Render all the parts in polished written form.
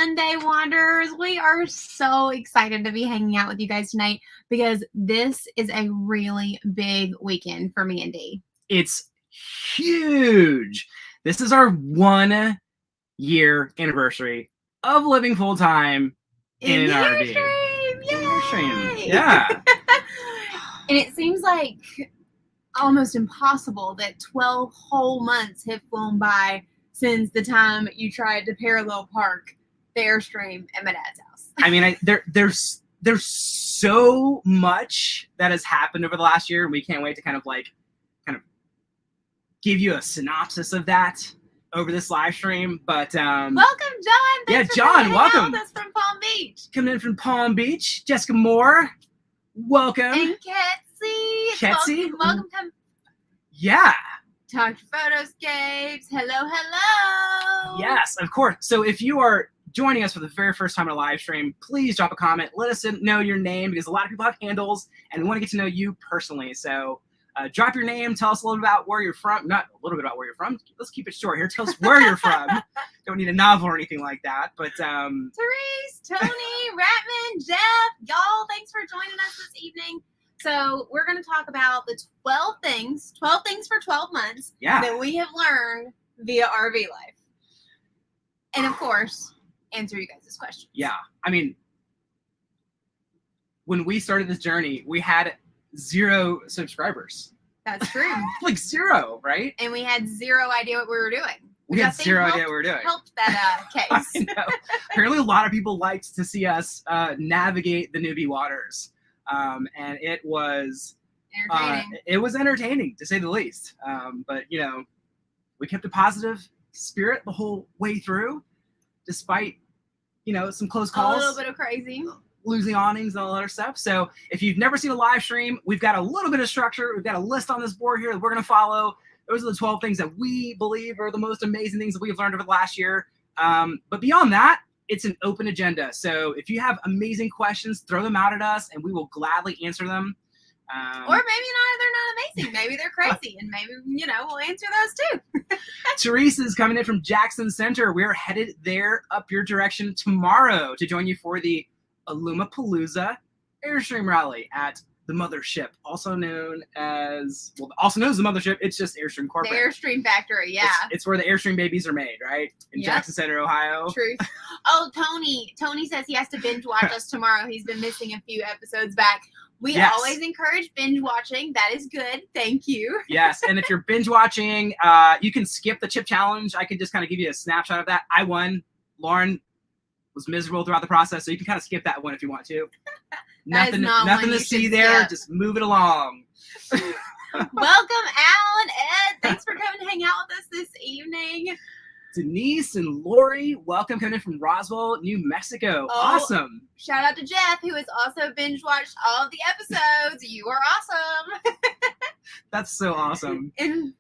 Sunday Wanderers. We are so excited to be hanging out with you guys tonight because this is a really big weekend for me and Dee. It's huge. This is our 1 year anniversary of living full time in an RV. Airstream! Yeah. And it seems like almost impossible that 12 whole months have flown by since the time you tried to parallel park the Airstream at my dad's house. I mean, there's so much that has happened over the last year, and we can't wait to kind of give you a synopsis of that over this live stream. But welcome, John. Thanks for coming welcome. With us from Palm Beach. Coming in from Palm Beach, Jessica Moore. Welcome. And Ketsy. Welcome. Yeah. Talk to Photoscapes. Hello. Yes, of course. So if you are joining us for the very first time on a live stream, please drop a comment. Let us know your name because a lot of people have handles and we want to get to know you personally. So drop your name. Tell us a little bit about where you're from. Not a little bit about where you're from. Let's keep it short here. Tell us where you're from. Don't need a novel or anything like that. But Therese, Tony, Ratman, Jeff, y'all, thanks for joining us this evening. So we're going to talk about the 12 things for 12 months that we have learned via RV life. And of course, answer you guys' questions. Yeah. I mean, when we started this journey, we had 0 subscribers. That's true. Like 0, right? And we had 0 idea what we were doing. We had 0 idea what we were doing. Helped that case. I know. Apparently a lot of people liked to see us navigate the newbie waters. And it was entertaining. It was entertaining to say the least. But we kept a positive spirit the whole way through, despite some close calls, a little bit of crazy, losing awnings and all that other stuff. So if you've never seen a live stream, we've got a little bit of structure. We've got a list on this board here that we're going to follow. Those are the 12 things that we believe are the most amazing things that we've learned over the last year. But beyond that, it's an open agenda. So if you have amazing questions, throw them out at us and we will gladly answer them. Or maybe they're not amazing. Maybe they're crazy and maybe, we'll answer those too. Therese is coming in from Jackson Center. We're headed there up your direction tomorrow to join you for the Alumapalooza Airstream Rally at the Mothership, also known as the Mothership. It's just Airstream Corporate. The Airstream Factory, yeah. It's where the Airstream babies are made, right? In Jackson Center, Ohio. Truth. Oh, Tony says he has to binge watch us tomorrow. He's been missing a few episodes back. We always encourage binge watching. That is good. Thank you. Yes, and if you're binge watching, you can skip the chip challenge. I could just kind of give you a snapshot of that. I won. Lauren was miserable throughout the process, so you can kind of skip that one if you want to. Nothing to see there. Skip. Just move it along. Welcome, Al and Ed. Thanks for coming to hang out with us this evening. Denise and Lori, welcome, coming in from Roswell, New Mexico. Awesome. Shout out to Jeff, who has also binge watched all of the episodes. You are awesome. That's so awesome. And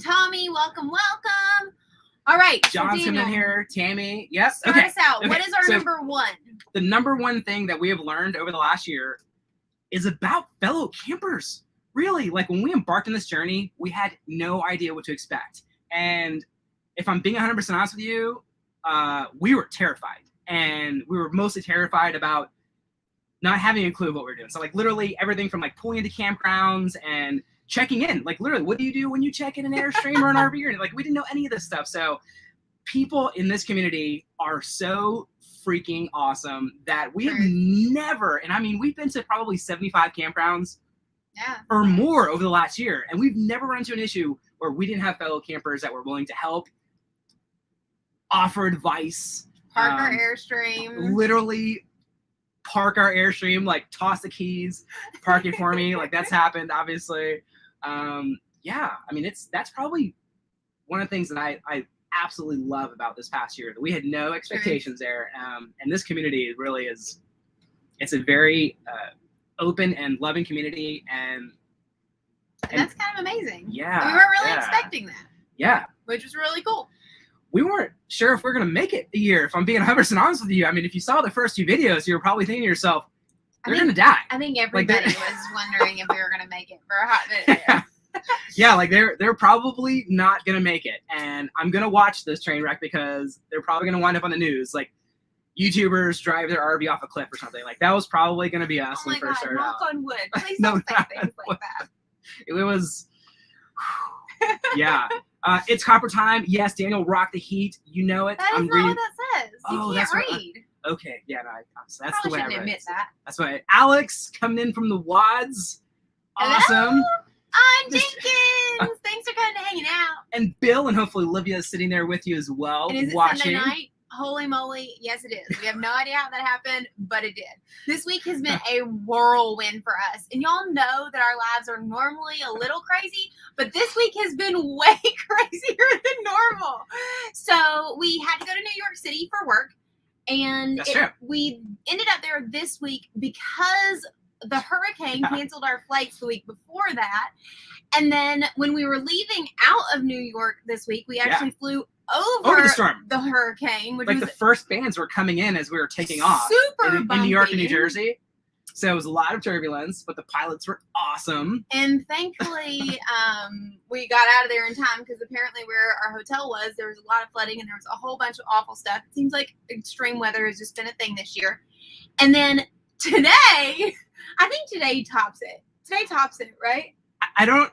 Tommy, welcome. All right. John's coming in here. Tammy. Yes. Start us out. Okay. What is our number one? The number one thing that we have learned over the last year is about fellow campers. Really, like when we embarked on this journey, we had no idea what to expect. And if I'm being 100% honest with you, we were terrified. And we were mostly terrified about not having a clue of what we were doing. So like literally everything from like pulling into campgrounds and checking in. Like literally, what do you do when you check in an Airstream or an RV? Like we didn't know any of this stuff. So people in this community are so freaking awesome that we have never, and I mean, we've been to probably 75 campgrounds or more over the last year. And we've never run into an issue where we didn't have fellow campers that were willing to help, offer advice. Park our Airstream. Literally park our Airstream, like toss the keys, park it for me. Like that's happened, obviously. Yeah, I mean, that's probably one of the things that I absolutely love about this past year, that we had no expectations there. And this community really is, it's a very open and loving community. And that's kind of amazing. Yeah. And we weren't really expecting that. Yeah. Which was really cool. We weren't sure if we were going to make it a year, if I'm being 100% honest with you. I mean, if you saw the first few videos, you were probably thinking to yourself, they're going to die. I think everybody was wondering if we were going to make it for a hot minute. Yeah. Yeah, like they're probably not gonna make it, and I'm gonna watch this train wreck because they're probably gonna wind up on the news. Like YouTubers drive their RV off a cliff or something. Like that was probably gonna be us when we first started knock out. on wood. Please don't say things like that. It was, yeah. It's copper time. Yes, Daniel rocked the heat. You know it. That is not what that says. You can't read. Okay, yeah, no, that's Probably the way I shouldn't read admit it. that. That's why Alex coming in from the WADs. Awesome. Hello? I'm Jenkins. Thanks for coming and hanging out. And Bill and hopefully Olivia is sitting there with you as well. And is it watching. Sunday night? Holy moly, yes it is. We have no idea how that happened, but it did. This week has been a whirlwind for us. And y'all know that our lives are normally a little crazy, but this week has been way crazier than normal. So we had to go to New York City for work. And we ended up there this week because the hurricane canceled our flights the week before that. And then when we were leaving out of New York this week, we actually flew over the storm, the hurricane, which like was the first bands were coming in as we were taking off super in New York and New Jersey. So it was a lot of turbulence, but the pilots were awesome. And thankfully, we got out of there in time because apparently where our hotel was, there was a lot of flooding and there was a whole bunch of awful stuff. It seems like extreme weather has just been a thing this year. And then today, I think today tops it. Today tops it, right? I don't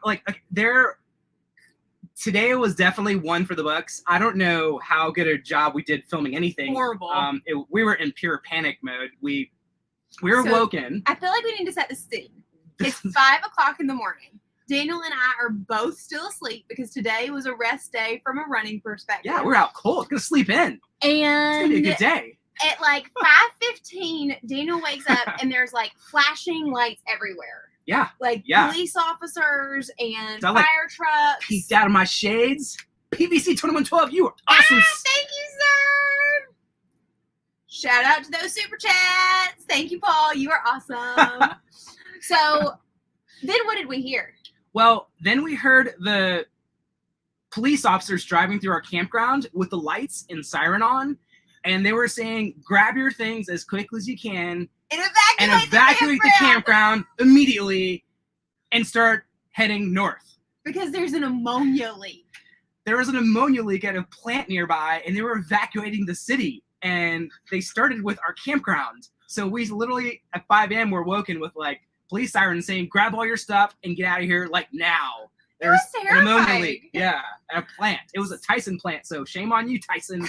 today was definitely one for the books. I don't know how good a job we did filming anything. Horrible. We were in pure panic mode. We were woken. I feel like we need to set the scene. It's 5 o'clock in the morning. Daniel and I are both still asleep because today was a rest day from a running perspective. Yeah, we're out cold. Gonna sleep in. And it's gonna be a good day. At like 5:15, Daniel wakes up and there's like flashing lights everywhere. Yeah. Police officers and fire trucks. Peeked out of my shades. PVC 2112, you are awesome. Thank you, sir. Shout out to those super chats. Thank you, Paul. You are awesome. So then what did we hear? Well, then we heard the police officers driving through our campground with the lights and siren on. And they were saying, grab your things as quickly as you can and evacuate the campground immediately and start heading north. Because there's an ammonia leak. There was an ammonia leak at a plant nearby, and they were evacuating the city. And they started with our campground. So we literally, at 5 a.m., were woken with, police sirens saying, grab all your stuff and get out of here, now. There's an ammonia leak. Yeah, at a plant. It was a Tyson plant, so shame on you, Tyson.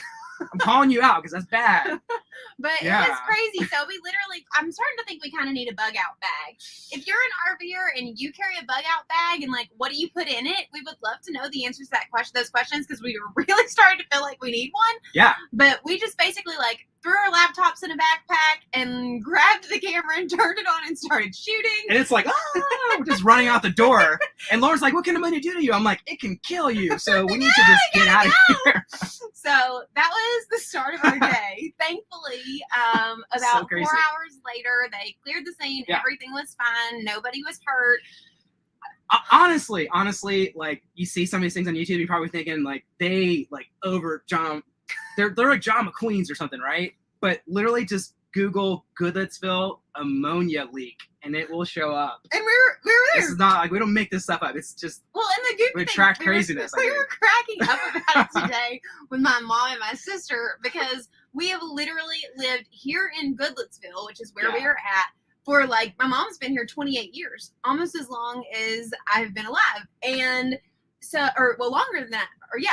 I'm calling you out because that's bad. But it was crazy. So we literally, I'm starting to think we kind of need a bug out bag. If you're an RVer and you carry a bug out bag and what do you put in it? We would love to know the answers to those questions because we were really starting to feel like we need one. Yeah. But we just basically threw our laptops in a backpack and grabbed the camera and turned it on and started shooting. And it's we're just running out the door. And Lauren's like, what can ammonia do to you? I'm like, it can kill you. So we need to just get out of here. So that was the start of our day. Thankfully, about 4 hours later, they cleared the scene. Yeah. Everything was fine. Nobody was hurt. Honestly, you see some of these things on YouTube, you're probably thinking they over John. They're like John McQueen's or something, right? But literally just Google Goodlettsville ammonia leak and it will show up. And we were there. This is not we don't make this stuff up. It's just in the Google we track craziness. We were cracking up about it today with my mom and my sister because we have literally lived here in Goodlettsville, which is where we are at, for my mom's been here 28 years, almost as long as I've been alive. And longer than that,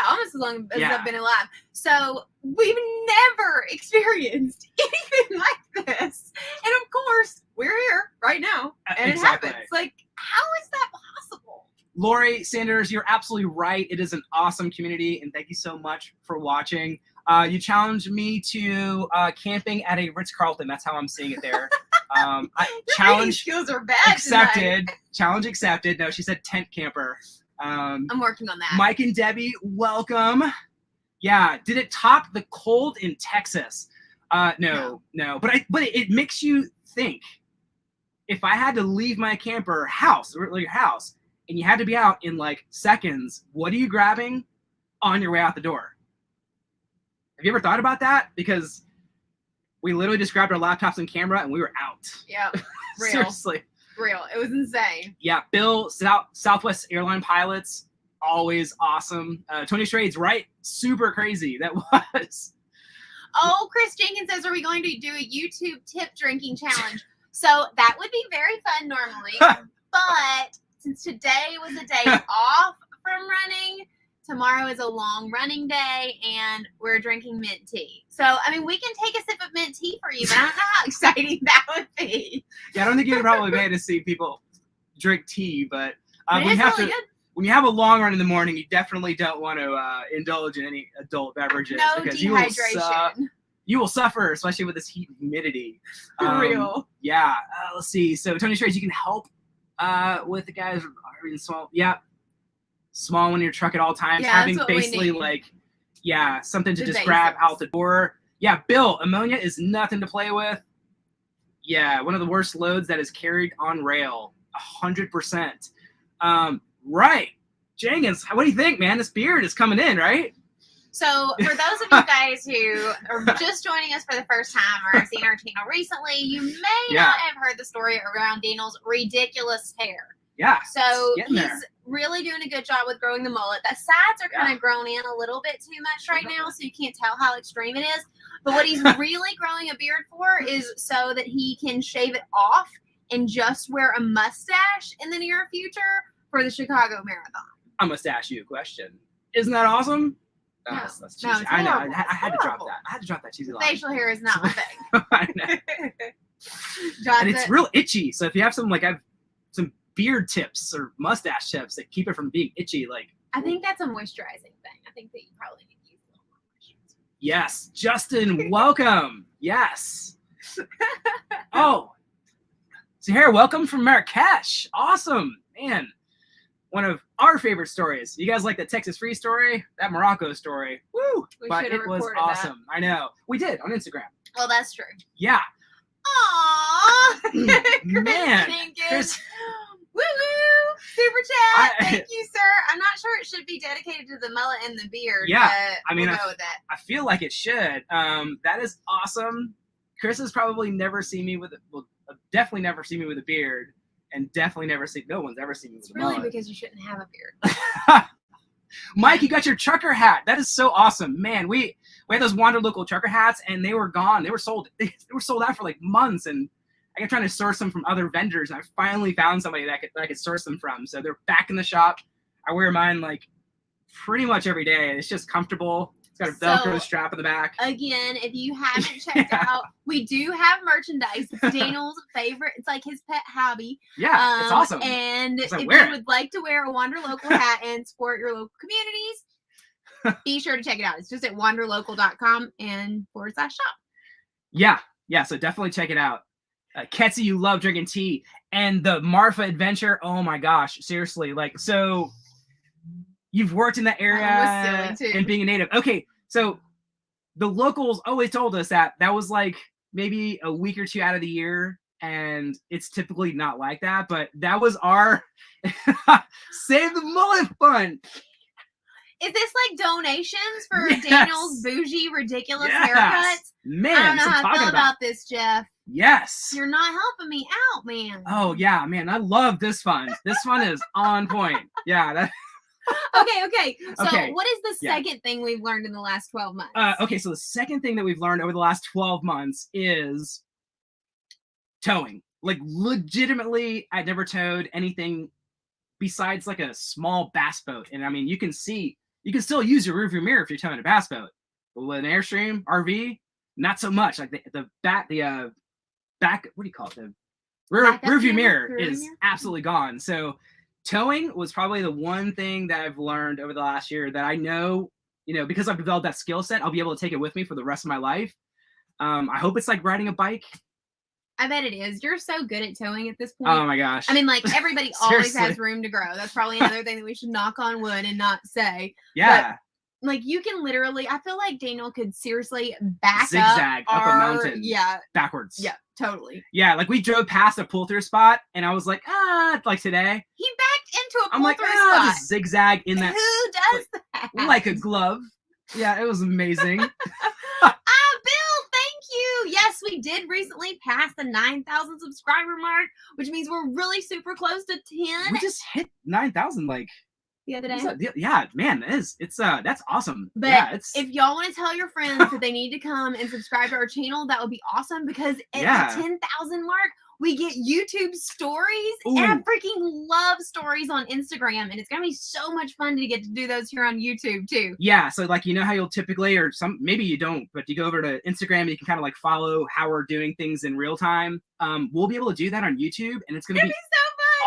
almost as long as I've been alive. So we've never experienced anything like this. And of course, we're here right now, and it happens. How is that possible? Lori Sanders, you're absolutely right. It is an awesome community, and thank you so much for watching. You challenged me to camping at a Ritz-Carlton. That's how I'm seeing it there. Challenge skills are bad accepted. Tonight. Challenge accepted. No, she said tent camper. I'm working on that. Mike and Debbie, welcome. Yeah, did it top the cold in Texas? No. But it makes you think. If I had to leave my camper house, or your house, and you had to be out in seconds, what are you grabbing on your way out the door? Have you ever thought about that? Because we literally just grabbed our laptops and camera and we were out. Yeah, real. Seriously. Real. It was insane. Yeah, Bill, Southwest airline pilots, always awesome. Tony Strade's right. Super crazy. That was. Oh, Chris Jenkins says, are we going to do a YouTube tip drinking challenge? So that would be very fun normally. But since today was a day off from running, tomorrow is a long running day, and we're drinking mint tea. So, I mean, we can take a sip of mint tea for you, but I don't know how exciting that would be. Yeah, I don't think you can probably pay to see people drink tea, but When you have a long run in the morning, you definitely don't want to indulge in any adult beverages. No because dehydration. You will suffer, especially with this heat and humidity. For real. Yeah. Let's see. So, Tony Strays, you can help with the guys in small. Yeah. Small one in your truck at all times. Yeah, having that's what basically we need. Something to The just grab basics. out the door. Yeah, Bill, ammonia is nothing to play with. Yeah, one of the worst loads that is carried on rail. 100%. Right. Jenkins, what do you think, man? This beard is coming in, right? So, for those of you guys who are just joining us for the first time or have seen our channel recently, you may not have heard the story around Daniel's ridiculous hair. Yeah. So, getting there. he's really doing a good job with growing the mullet. The sides are kind of grown in a little bit too much right now, so you can't tell how extreme it is. But what he's really growing a beard for is so that he can shave it off and just wear a mustache in the near future for the Chicago Marathon. I must ask you a question. Isn't that awesome? No, that's cheesy. it's I know. horrible. I had to drop Horrible. that. I had to drop that cheesy line. Facial hair is not my thing. I know. And it's real itchy. So if you have some beard tips or mustache tips that keep it from being itchy, I think that's a moisturizing thing. I think that you probably need to use a little more moisturizer. yes, Justin, welcome. Yes. Oh, Zahara, welcome from Marrakesh. Awesome, man. One of our favorite stories. You guys like the Texas Free story? That Morocco story. Woo! But it was awesome. I know. We did on Instagram. Oh, that's true. Yeah. Aww. Man. Chris. Woo woo! Super chat. Thank you, sir. I'm not sure it should be dedicated to the mullet and the beard. Yeah, but we'll go with that. I feel like it should. That is awesome. Chris has probably never seen me with definitely never seen me with a beard, and definitely no one's ever seen me with a mullet. Really, because you shouldn't have a beard. Mike, you got your trucker hat. That is so awesome, man. We had those Wander Local trucker hats, and they were gone. They were sold. They were sold out for like months, and I kept trying to source them from other vendors, and I finally found somebody that I could source them from. So they're back in the shop. I wear mine like pretty much every day. It's just comfortable. It's got a Velcro strap in the back. Again, if you haven't checked out, we do have merchandise. It's Daniel's favorite. It's like his pet hobby. Yeah, it's awesome. And if you would like to wear a Wander Local hat and support your local communities, be sure to check it out. It's just at wanderlocal.com and /shop. Yeah. So definitely check it out. Ketsi, you love drinking tea. And the Marfa adventure, oh my gosh, seriously. So you've worked in that area and being a native. Okay, so the locals always told us that was like maybe a week or two out of the year, and it's typically not like that, but that was our Save the Mullet Fund. Is this like donations for Daniel's bougie, ridiculous haircuts? Man, I don't know how I feel about this, Jeff. Yes. You're not helping me out, man. Oh, yeah, man. I love this fund. This fund is on point. Yeah. Okay. So what is the second thing we've learned in the last 12 months? Okay, so the second thing that we've learned over the last 12 months is towing. Like, legitimately, I'd never towed anything besides like a small bass boat. And I mean, you can still use your rearview mirror if you're towing a bass boat. But with an Airstream RV, not so much. Like the back, what do you call it? The rearview mirror is absolutely gone. So towing was probably the one thing that I've learned over the last year that I know, because I've developed that skill set, I'll be able to take it with me for the rest of my life. I hope it's like riding a bike. I bet it is. You're so good at towing at this point. Oh my gosh. I mean, like, everybody always has room to grow. That's probably another thing that we should knock on wood and not say. Yeah. But, like, you can literally, I feel like Daniel could seriously zigzag up a mountain. Yeah. Backwards. Yeah, totally. Yeah, like we drove past a pull-through spot, and I was like, like today. He backed into a pull-through spot. just zigzag in that. Who does that? Like a glove. Yeah, it was amazing. Bill, thank you. Yes, we did recently pass the 9,000 subscriber mark, which means we're really super close to 10. We just hit 9,000 like the other day. Yeah, man, that's awesome. But yeah, if y'all want to tell your friends that they need to come and subscribe to our channel, that would be awesome, because at the 10,000 mark, we get YouTube stories. Ooh. And I freaking love stories on Instagram, and it's gonna be so much fun to get to do those here on YouTube too. Yeah, so like, you know how you'll typically, or maybe you don't, but you go over to Instagram, you can kind of like follow how we're doing things in real time. We'll be able to do that on YouTube, and it's gonna be so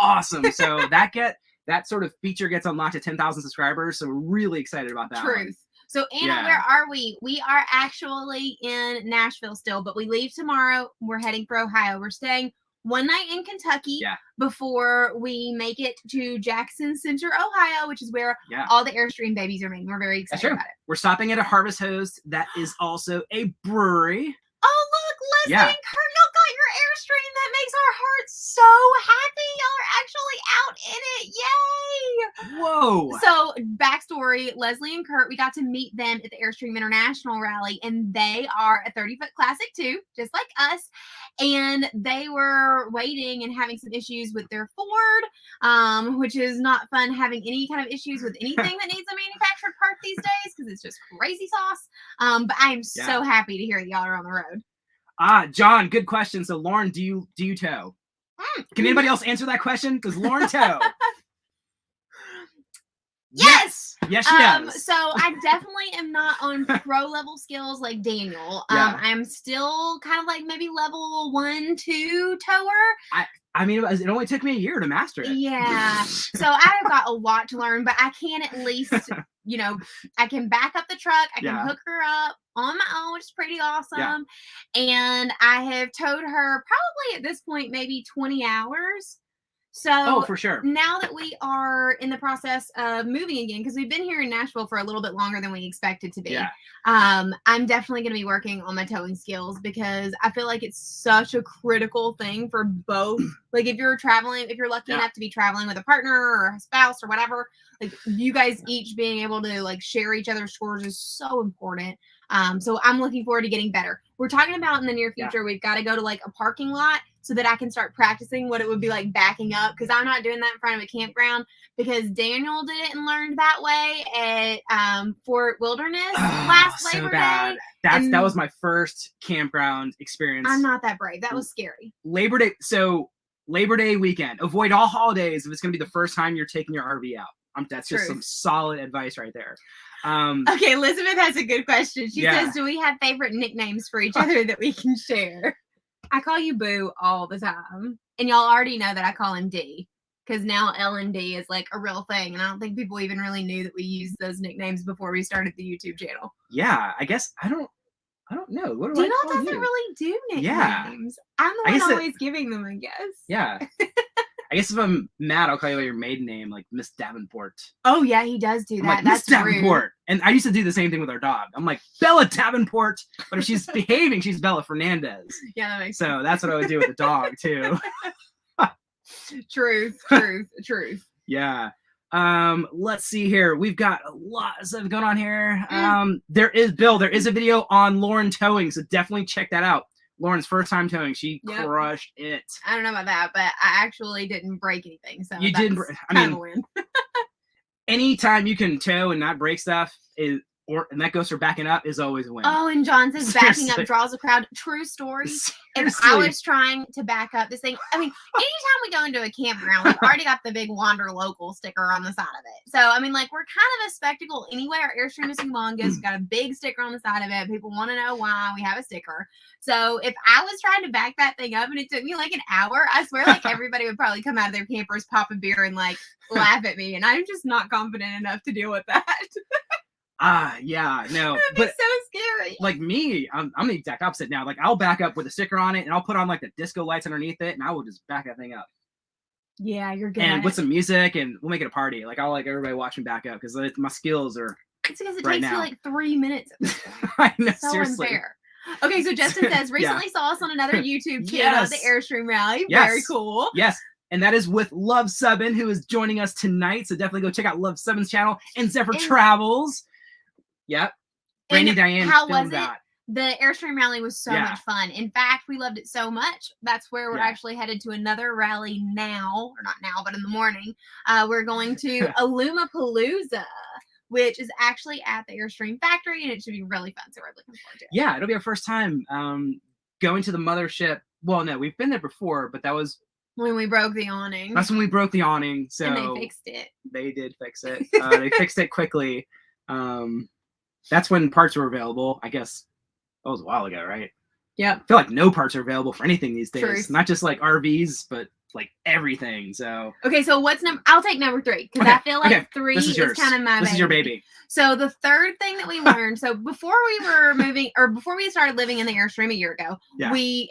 fun. Awesome. So that sort of feature gets unlocked at 10,000 subscribers. So we're really excited about that. Truth. So Anna, where are we? We are actually in Nashville still, but we leave tomorrow. We're heading for Ohio. We're staying one night in Kentucky before we make it to Jackson Center, Ohio, which is where all the Airstream babies are made. We're very excited about it. We're stopping at a Harvest Host that is also a brewery. Oh, look, Leslie and Kurt, y'all got your Airstream. That makes our hearts so happy. Y'all are actually out in it. Yay! Whoa. So, backstory, Leslie and Kurt, we got to meet them at the Airstream International Rally, and they are a 30-foot classic too, just like us. And they were waiting and having some issues with their Ford, which is not fun having any kind of issues with anything that needs a manufactured part these days, because it's just crazy sauce. But I am so happy to hear that y'all are on the road. John, good question. So Lauren, do you tow? Can anybody else answer that question? Because Lauren tow. Yes, she does. So I definitely am not on pro level skills like Daniel. I'm still kind of like maybe level 1, 2 tower. I mean, it only took me a year to master it. Yeah. So I've got a lot to learn, but I can at least, I can back up the truck. I can hook her up on my own, which is pretty awesome. And I have towed her probably at this point, maybe 20 hours. So for sure. Now that we are in the process of moving again, because we've been here in Nashville for a little bit longer than we expected to be, I'm definitely going to be working on my towing skills, because I feel like it's such a critical thing for both. Like if you're traveling, if you're lucky enough to be traveling with a partner or a spouse or whatever, like you guys each being able to like share each other's chores is so important. So I'm looking forward to getting better. We're talking about in the near future, we've got to go to like a parking lot so that I can start practicing what it would be like backing up, because I'm not doing that in front of a campground, because Daniel did it and learned that way at Fort Wilderness last Labor Day. That was my first campground experience. I'm not that brave. That was scary. Labor Day weekend. Avoid all holidays if it's going to be the first time you're taking your RV out. That's just some solid advice right there. Okay, Elizabeth has a good question. She says, do we have favorite nicknames for each other that we can share? I call you Boo all the time. And y'all already know that I call him D, because now L&D is like a real thing. And I don't think people even really knew that we used those nicknames before we started the YouTube channel. Yeah, I guess I don't know. What do I call doesn't you? really do nicknames. Yeah. I'm the one always giving them, I guess. Yeah. I guess if I'm mad, I'll call you by your maiden name, like Miss Davenport. Oh, yeah, he does do that. Like, That's Miss Davenport. Rude. And I used to do the same thing with our dog. I'm like, Bella Davenport. But if she's behaving, she's Bella Fernandez. Yeah, that makes sense. So that's what I would do with the dog, too. Truth. Yeah. Let's see here. We've got a lot of stuff going on here. There is a video on Lauren towing, so definitely check that out. Lauren's first time towing, she crushed it. I don't know about that, but I actually didn't break anything. So you didn't. I mean, win. Anytime you can tow and not break stuff and that goes for backing up is always a win. Oh, and John says backing up draws a crowd. True story. If I was trying to back up this thing, I mean, anytime we go into a campground, we've already got the big Wander Local sticker on the side of it. So, I mean, like, we're kind of a spectacle anyway. Our Airstream is humongous. We've got a big sticker on the side of it. People want to know why we have a sticker. So, if I was trying to back that thing up and it took me like an hour, I swear, like, everybody would probably come out of their campers, pop a beer, and, like, laugh at me. And I'm just not confident enough to deal with that. Yeah, no. But so scary. Like me, I'm the exact opposite now. Like I'll back up with a sticker on it and I'll put on like the disco lights underneath it and I will just back that thing up. Yeah, you're good. And with some music and we'll make it a party. Like I'll like everybody watch me back up because my skills are It's because it takes you like 3 minutes. I know, so seriously. Unfair. Okay, so Justin says recently saw us on another YouTube channel at the Airstream Rally. Very cool. Yes. And that is with Love Subbin, who is joining us tonight. So definitely go check out Love Subbin's channel and Zephyr Travels. Yep. Brandy Diane how filmed was it? that. The Airstream rally was so much fun. In fact, we loved it so much. That's where we're actually headed to another rally now, or not now, but in the morning. We're going to Illumapalooza, which is actually at the Airstream factory, and it should be really fun. So we're looking forward to it. Yeah, it'll be our first time going to the mothership. Well, no, we've been there before, but that was when we broke the awning. That's when we broke the awning. So and they fixed it. They did fix it. They fixed it quickly. That's when parts were available. I guess that was a while ago, right? Yeah. I feel like no parts are available for anything these days. Truth. Not just like RVs, but like everything. So okay, so what's I'll take number 3 because I feel like 3 is kind of my This is your baby. So the third thing that we learned, so before we were moving, or before we started living in the Airstream a year ago,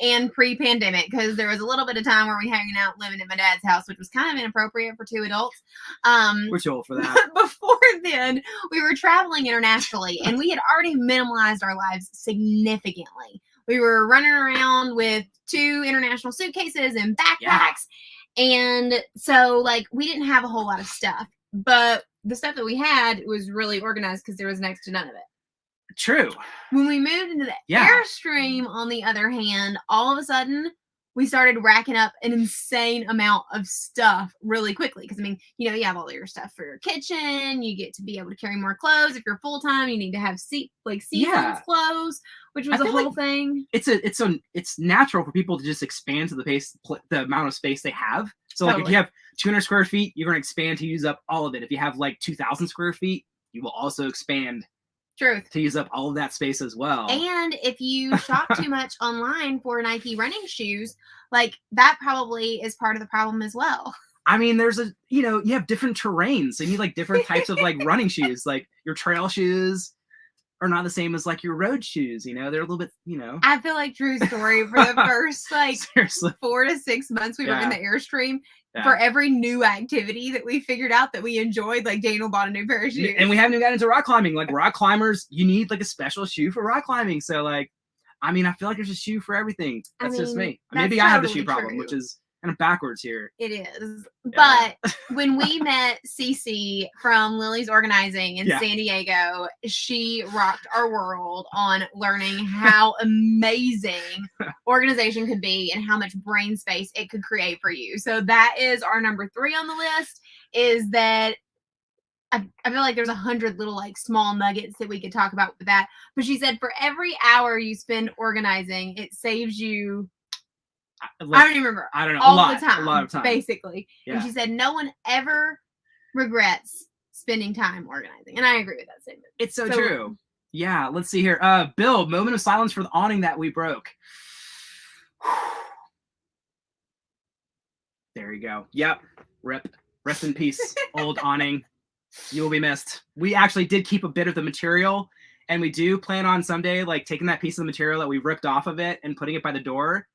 and pre-pandemic, because there was a little bit of time where we hanging out living at my dad's house, which was kind of inappropriate for 2 adults. We're too old for that. Before then, we were traveling internationally, and we had already minimalized our lives significantly. We were running around with 2 international suitcases and backpacks. And so, like, we didn't have a whole lot of stuff. But the stuff that we had was really organized because there was next to none of it. True. When we moved into the Airstream, on the other hand, all of a sudden, we started racking up an insane amount of stuff really quickly. Because, I mean, you know, you have all your stuff for your kitchen. You get to be able to carry more clothes. If you're full-time, you need to have season's clothes, which was the whole thing. It's natural for people to just expand to the amount of space they have. So, like, if you have 200 square feet, you're going to expand to use up all of it. If you have, like, 2,000 square feet, you will also expand Truth. To use up all of that space as well. And if you shop too much online for Nike running shoes, like, that probably is part of the problem as well. I mean, there's you have different terrains. So you need, like, different types of, like, running shoes. Like, your trail shoes are not the same as, like, your road shoes, they're a little bit, I feel like, true story, for the first, like, seriously, 4 to 6 months we were in the Airstream, for every new activity that we figured out that we enjoyed, like, Daniel bought a new pair of shoes. And we haven't even gotten into rock climbing. Like, rock climbers, you need, like, a special shoe for rock climbing. So, like, I mean, I feel like there's a shoe for everything. That's just me. Maybe I have the shoe problem, which is kind of backwards here. It is. But when we met Cece from Lily's Organizing in San Diego, she rocked our world on learning how amazing organization could be and how much brain space it could create for you. So that is our number 3 on the list, is that I feel like there's 100 little, like, small nuggets that we could talk about with that. But she said for every hour you spend organizing, it saves you, I don't even remember. I don't know. All the time. A lot of time. Basically. Yeah. And she said no one ever regrets spending time organizing. And I agree with that statement. It's so true. Yeah. Let's see here. Bill, moment of silence for the awning that we broke. There you go. Yep. Rip. Rest in peace, old awning. You will be missed. We actually did keep a bit of the material, and we do plan on someday, like, taking that piece of the material that we ripped off of it and putting it by the door.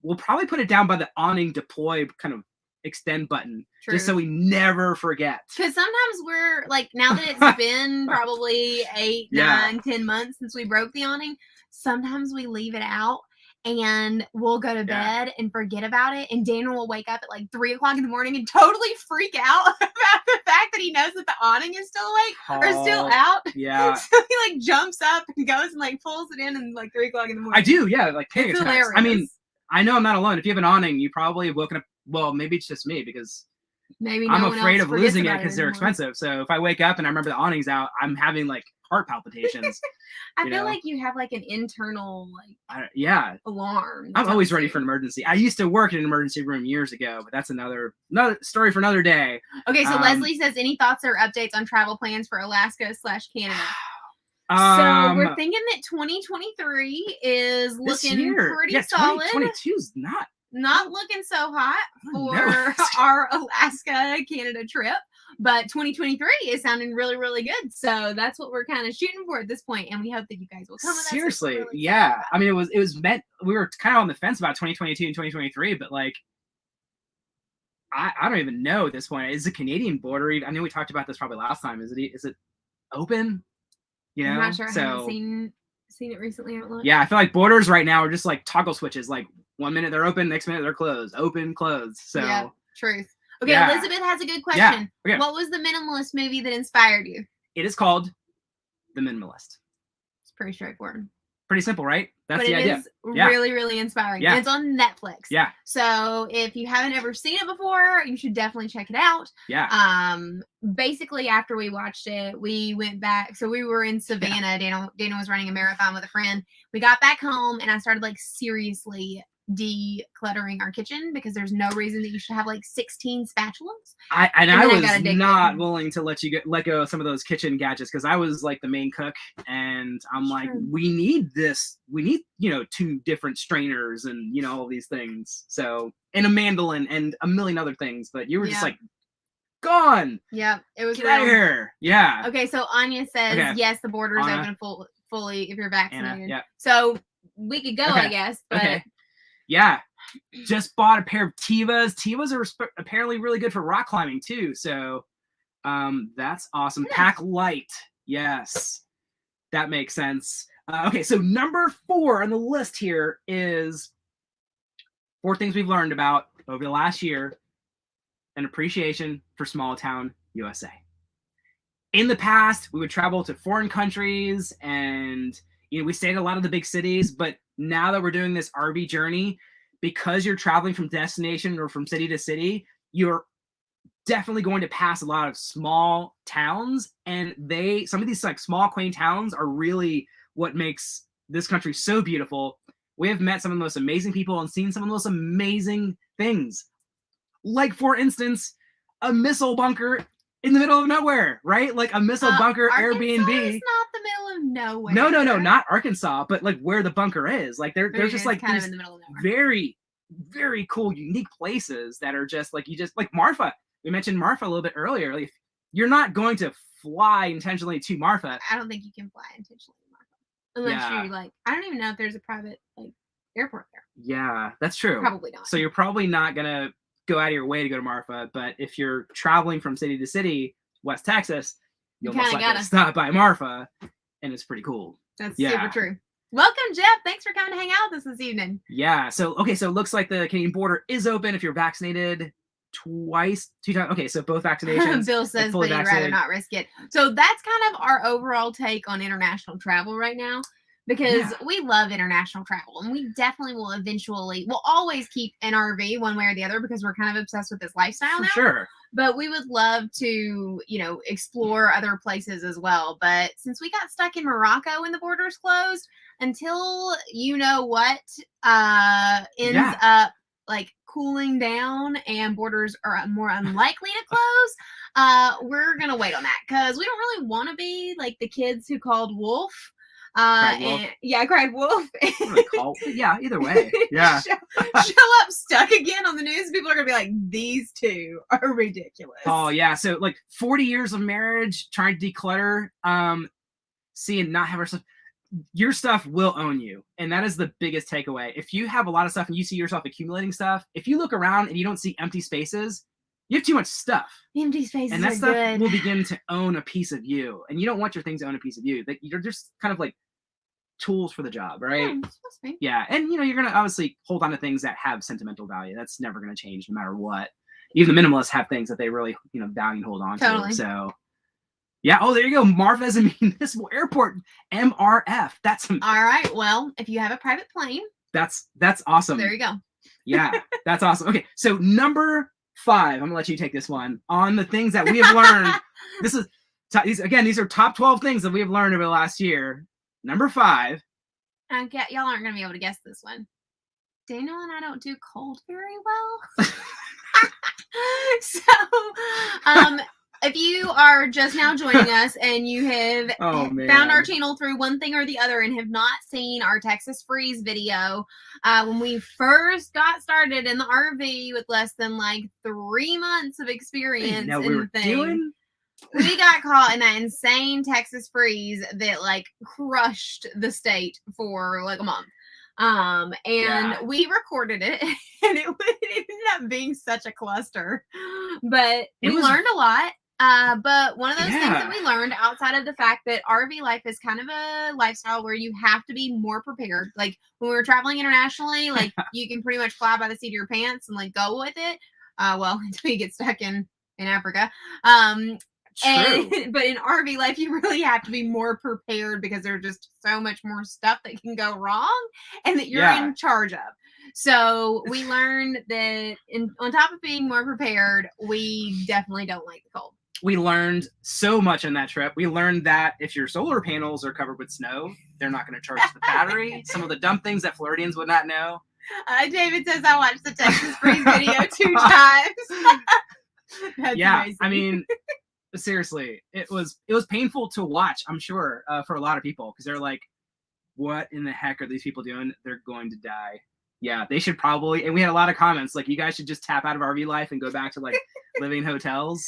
We'll probably put it down by the awning deploy kind of extend button. True. Just so we never forget. Because sometimes we're, like, now that it's been probably 8, 9, 10 months since we broke the awning, sometimes we leave it out and we'll go to bed and forget about it. And Daniel will wake up at, like, 3 o'clock in the morning and totally freak out about the fact that he knows that the awning is still awake or still out. Yeah. So he, like, jumps up and goes and, like, pulls it in and, like, 3 o'clock in the morning. I do, like, panic attacks. Hilarious. I mean, I know I'm not alone. If you have an awning, you probably have woken up. Well, maybe it's just me because I'm afraid of losing it because they're expensive. So if I wake up and I remember the awning's out, I'm having, like, heart palpitations. I feel like you have, like, an internal, like, alarm. I'm always ready for an emergency. I used to work in an emergency room years ago, but that's another story for another day. Okay, so Leslie says, any thoughts or updates on travel plans for Alaska/Canada? So we're thinking that 2023 is looking pretty solid. 2022 is not looking so hot for our Alaska-Canada trip, but 2023 is sounding really, really good. So that's what we're kind of shooting for at this point, and we hope that you guys will come with us. Seriously, yeah. I mean, it was meant. We were kind of on the fence about 2022 and 2023, but, like, I don't even know at this point. Is the Canadian border? I know we talked about this probably last time. Is it open? I'm not sure. I haven't seen it recently. Yeah, I feel like borders right now are just like toggle switches. Like, 1 minute they're open, next minute they're closed. Open, closed. So yeah, truth. Okay, Elizabeth has a good question. Yeah. What was the minimalist movie that inspired you? It is called The Minimalist. It's pretty straightforward. Pretty simple, right? That's the idea. It is really, really inspiring. Yeah. And it's on Netflix. Yeah. So if you haven't ever seen it before, you should definitely check it out. Yeah. Basically, after we watched it, we went back. So we were in Savannah. Yeah. Dana was running a marathon with a friend. We got back home, and I started like seriously decluttering our kitchen because there's no reason that you should have like 16 spatulas. I was not willing to let go of some of those kitchen gadgets because I was like the main cook, and I'm like, we need this. We need 2 different strainers and all these things. So, and a mandolin and a million other things. But you were just like, gone. Yeah, it was Get out of here. Yeah. Okay, so Anya says yes, the border is open fully if you're vaccinated. Anna, yeah. So we could go, I guess. But yeah, just bought a pair of Tevas. Tevas are apparently really good for rock climbing too. So, that's awesome. Nice. Pack light. Yes, that makes sense. Okay, so number 4 on the list here is 4 things we've learned about over the last year. An appreciation for small town USA. In the past, we would travel to foreign countries and we stayed in a lot of the big cities, but now that we're doing this RV journey, because you're traveling from destination or from city to city, you're definitely going to pass a lot of small towns, and some of these like small quaint towns are really what makes this country so beautiful. We have met some of the most amazing people and seen some of the most amazing things. Like, for instance, a missile bunker in the middle of nowhere, right? Like a missile bunker Airbnb. It's not the middle of nowhere. No, not Arkansas, but like where the bunker is. Like they're just like kind of in the middle of nowhere. Very, very cool, unique places that are just like like Marfa. We mentioned Marfa a little bit earlier. Like, you're not going to fly intentionally to Marfa. I don't think you can fly intentionally to Marfa unless you like. I don't even know if there's a private like airport there. Yeah, that's true. Probably not. So you're probably not gonna go out of your way to go to Marfa, but if you're traveling from city to city, West Texas, you'll most likely stop by Marfa, and it's pretty cool. That's super true. Welcome, Jeff. Thanks for coming to hang out with us this evening. Yeah. So it looks like the Canadian border is open if you're vaccinated 2 times. Okay, so both vaccinations. Bill says that he'd rather not risk it. So that's kind of our overall take on international travel right now. Because we love international travel, and we definitely we'll always keep an RV one way or the other because we're kind of obsessed with this lifestyle now. Sure. But we would love to, explore other places as well. But since we got stuck in Morocco and the borders closed, until ends up like cooling down and borders are more unlikely to close, we're going to wait on that because we don't really want to be like the kids who called wolf. Cried wolf. Yeah, either way. Yeah. show up stuck again on the news. People are gonna be like, these 2 are ridiculous. Oh yeah. So like 40 years of marriage, trying to declutter, seeing not have our stuff. Your stuff will own you, and that is the biggest takeaway. If you have a lot of stuff and you see yourself accumulating stuff, if you look around and you don't see empty spaces, you have too much stuff. Empty spaces, and that are stuff good. will begin to own a piece of you, and you don't want your things to own a piece of you. That you're just kind of like tools for the job, right? Yeah, and you're gonna obviously hold on to things that have sentimental value. That's never gonna change, no matter what. Even the minimalists have things that they really value and hold on to. So yeah. Oh, there you go. Marfa is a municipal airport. MRF. That's all right. Well, if you have a private plane, that's awesome. There you go. Yeah, that's awesome. Okay, so number 5. I'm gonna let you take this one on the things that we have learned. These are top 12 things that we have learned over the last year. Number 5. Y'all aren't going to be able to guess this one. Daniel and I don't do cold very well. So, if you are just now joining us and you have found our channel through one thing or the other and have not seen our Texas Freeze video, when we first got started in the RV with less than like 3 months of experience we got caught in that insane Texas freeze that like crushed the state for like a month. We recorded it and it ended up being such a cluster, but we learned a lot. But one of those things that we learned outside of the fact that RV life is kind of a lifestyle where you have to be more prepared. Like when we were traveling internationally, like you can pretty much fly by the seat of your pants and like go with it. Until you get stuck in Africa. True. But in RV life, you really have to be more prepared because there's just so much more stuff that can go wrong and that you're in charge of. So we learned that on top of being more prepared, we definitely don't like the cold. We learned so much on that trip. We learned that if your solar panels are covered with snow, they're not going to charge the battery. Some of the dumb things that Floridians would not know. David says I watched the Texas Freeze video 2 times. That's amazing. I mean, seriously, it was painful to watch, I'm sure, for a lot of people, because they're like, what in the heck are these people doing? They're going to die. Yeah, they should probably, and we had a lot of comments like, you guys should just tap out of RV life and go back to like living in hotels.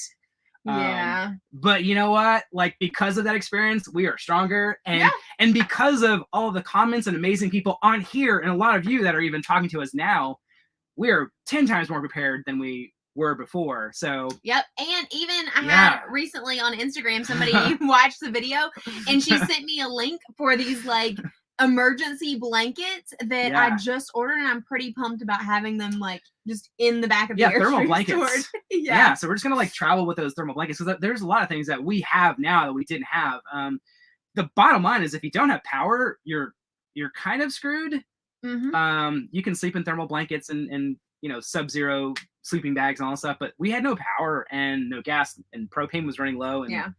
Yeah. But you know what? Like, because of that experience, we are stronger. And because of all of the comments and amazing people on here, and a lot of you that are even talking to us now, we are 10 times more prepared than we were before. So yep. And even I had recently on Instagram, somebody watched the video and she sent me a link for these like emergency blankets that I just ordered, and I'm pretty pumped about having them like just in the back of the Airstream thermal blankets. Yeah, so we're just gonna like travel with those thermal blankets, because there's a lot of things that we have now that we didn't have. The bottom line is, if you don't have power, you're kind of screwed. Mm-hmm. You can sleep in thermal blankets and sub-zero sleeping bags and all that stuff, but we had no power and no gas, and propane was running low. And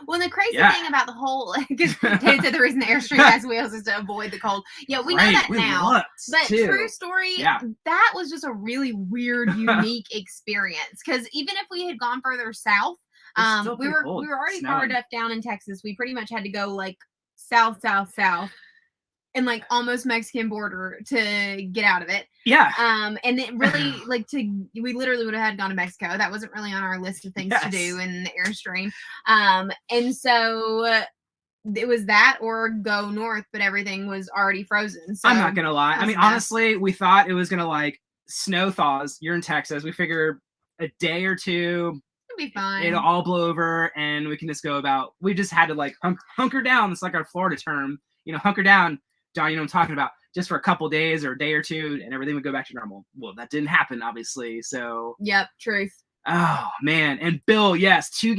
well, the crazy thing about the whole, because David said the reason the Airstream has wheels is to avoid the cold. Yeah, we know that now. But true story, that was just a really weird, unique experience. Because even if we had gone further south, we were already far enough down in Texas. We pretty much had to go like south, and like almost Mexican border to get out of it. Yeah. And it really we literally would have had gone to Mexico. That wasn't really on our list of things to do in the Airstream. And so it was that or go north, but everything was already frozen. So I'm not gonna lie. I mean, honestly, we thought it was gonna like snow thaws. You're in Texas. We figure a day or two, it'll be fine. It'll all blow over, and we can just go about. We just had to like hunker down. It's like our Florida term, hunker down. Don, you know what I'm talking about, just for a couple days or a day or two, and everything would go back to normal. Well, that didn't happen, obviously. So yep, truth. Oh man. And Bill, yes, 2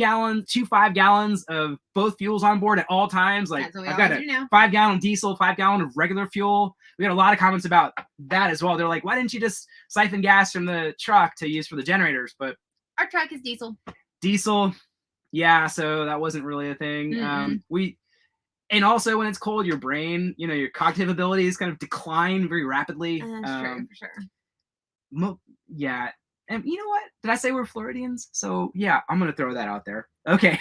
5 gallons of both fuels on board at all times. Like I've got a 5-gallon diesel, 5-gallon of regular fuel. We got a lot of comments about that as well. They're like, why didn't you just siphon gas from the truck to use for the generators? But our truck is diesel. Yeah, so that wasn't really a thing. And also when it's cold, your brain, your cognitive abilities kind of decline very rapidly. That's true, for sure. Yeah. And you know what? Did I say we're Floridians? So yeah, I'm going to throw that out there. Okay.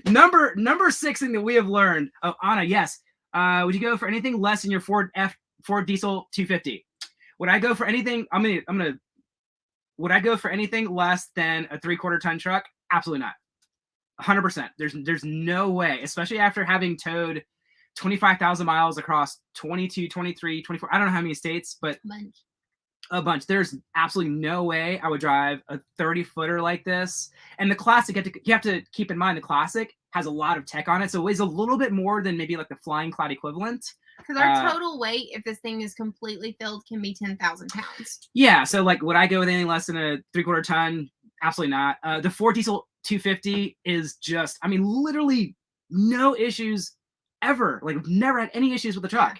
number 6 thing that we have learned. Oh, Anna, yes. Would you go for anything less than your Ford diesel 250? Would I go for anything? Would I go for anything less than a 3/4 ton truck? Absolutely not. 100%. There's no way, especially after having towed 25,000 miles across 22, 23, 24. I don't know how many states, but a bunch. There's absolutely no way I would drive a 30-footer like this. And the Classic, you have to keep in mind, the Classic has a lot of tech on it, so it weighs a little bit more than maybe like the Flying Cloud equivalent. Because our total weight, if this thing is completely filled, can be 10,000 pounds. Yeah, so like, would I go with anything less than a 3/4 ton? Absolutely not. The Ford Diesel 250 is just, literally no issues ever. Like, we've never had any issues with the truck.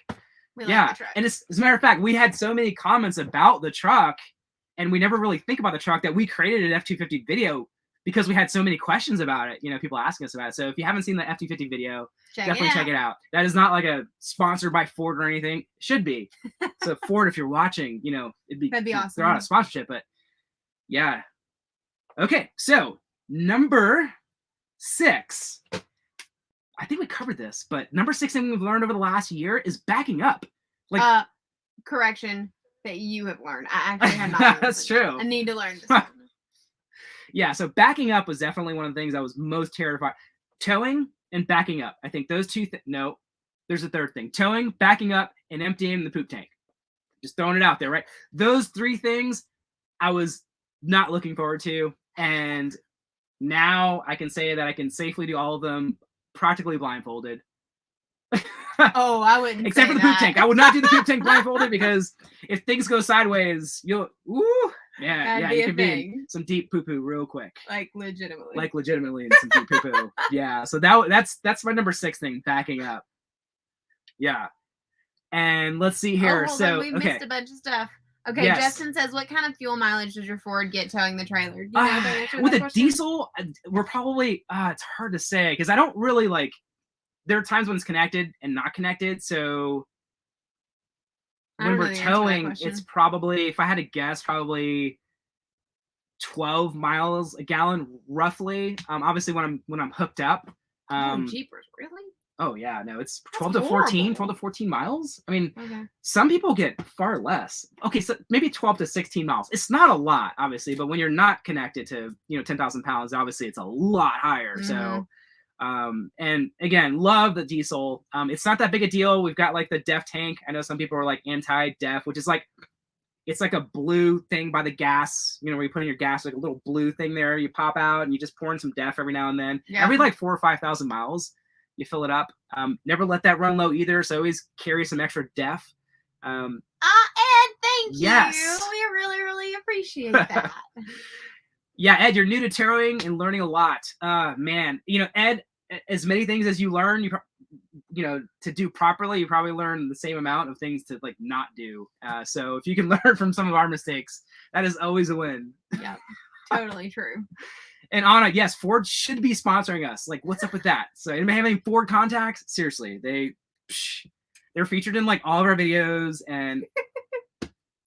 We love the truck. And as a matter of fact, we had so many comments about the truck, and we never really think about the truck, that we created an F-250 video because we had so many questions about it. people asking us about it. So if you haven't seen the F-250 video, definitely check it out. That is not like a sponsored by Ford or anything. It should be. So Ford, if you're watching, that'd be awesome. They're on a sponsorship, but yeah. Okay, so number 6. I think we covered this, but number 6 thing we've learned over the last year is backing up. Like, correction that you have learned. I actually have not. That's true. I need to learn this one. Yeah, so backing up was definitely one of the things I was most terrified. Towing and backing up. I think those two. No, there's a third thing: towing, backing up, and emptying the poop tank. Just throwing it out there, right? Those 3 things I was not looking forward to. And now I can say that I can safely do all of them practically blindfolded. Oh, I wouldn't. Except for the poop tank. I would not do the poop tank blindfolded, because if things go sideways, Yeah, you can be in some deep poo-poo real quick. Like legitimately in some deep poo-poo. Yeah, so that's my number 6 thing, backing up. Yeah. And let's see here. We missed a bunch of stuff. Okay, yes. Justin says, what kind of fuel mileage does your Ford get towing the trailer? Do you know the answer to with that a question? Diesel, we're probably, it's hard to say, because I don't really, like, there are times when it's connected and not connected, so when we're towing, it's probably, if I had to guess, probably 12 miles a gallon, roughly. Obviously, when I'm hooked up. Jeepers, really? Oh yeah, no, it's 12 to 14 miles. I mean, some people get far less. Okay, so maybe 12 to 16 miles. It's not a lot, obviously, but when you're not connected to, 10,000 pounds, obviously it's a lot higher. So, and again, love the diesel. It's not that big a deal. We've got like the DEF tank. I know some people are like anti-DEF, which is like, it's like a blue thing by the gas, where you put in your gas, like a little blue thing there. You pop out and you just pour in some DEF every now and then. Yeah. Every like 4,000 or 5,000 miles. You fill it up. Never let that run low either. So always carry some extra DEF. Ed, thank you. We really, really appreciate that. Yeah, Ed, you're new to towing and learning a lot. Man, Ed, as many things as you learn, to do properly, you probably learn the same amount of things to like not do. So if you can learn from some of our mistakes, that is always a win. Yeah, totally true. And Anna, yes, Ford should be sponsoring us. Like, what's up with that? So, anybody have any Ford contacts? Seriously, they're featured in like all of our videos, and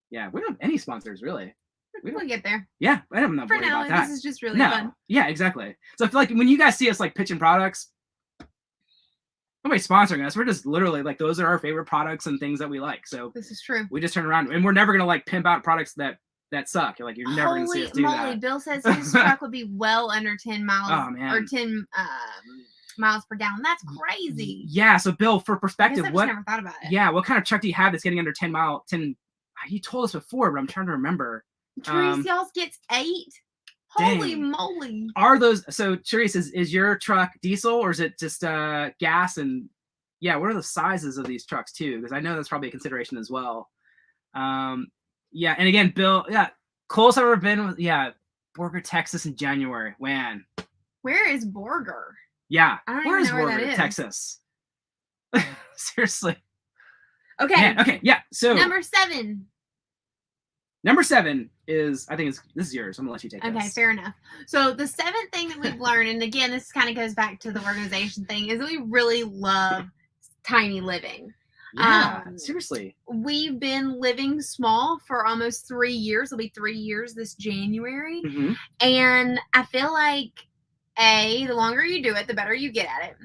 yeah, we don't have any sponsors really. We'll get there. Yeah, I don't know. For now, about that. This is just really fun. Yeah, exactly. So I feel like when you guys see us like pitching products, nobody's sponsoring us. We're just literally like, those are our favorite products and things that we like. So this is true. We just turn around, and we're never gonna like pimp out products that suck. Like, you're never gonna see us do that. Bill says his truck would be well under 10 miles or 10 miles per gallon. That's crazy. Yeah. So Bill, for perspective, I never thought about it. Yeah, what kind of truck do you have that's getting under 10 mile? 10? You told us before, but I'm trying to remember. Therese, y'all's gets 8. Holy moly! Are those so? Therese, is your truck diesel or is it just gas? And yeah, what are the sizes of these trucks too? Because I know that's probably a consideration as well. Yeah, and again, Bill, coolest I've ever been with, Borger, Texas in January. Man. Where is Borger? Yeah. I don't even know where that is. Texas. Seriously. Okay. Man, okay, yeah. So Number 7. Number 7 is, I think this is yours. I'm gonna let you take this. Okay, fair enough. So the 7th thing that we've learned, and again, this kind of goes back to the organization thing, is that we really love tiny living. Yeah, seriously. We've been living small for almost 3 years. It'll be 3 years this January. Mm-hmm. And I feel like, A, the longer you do it, the better you get at it.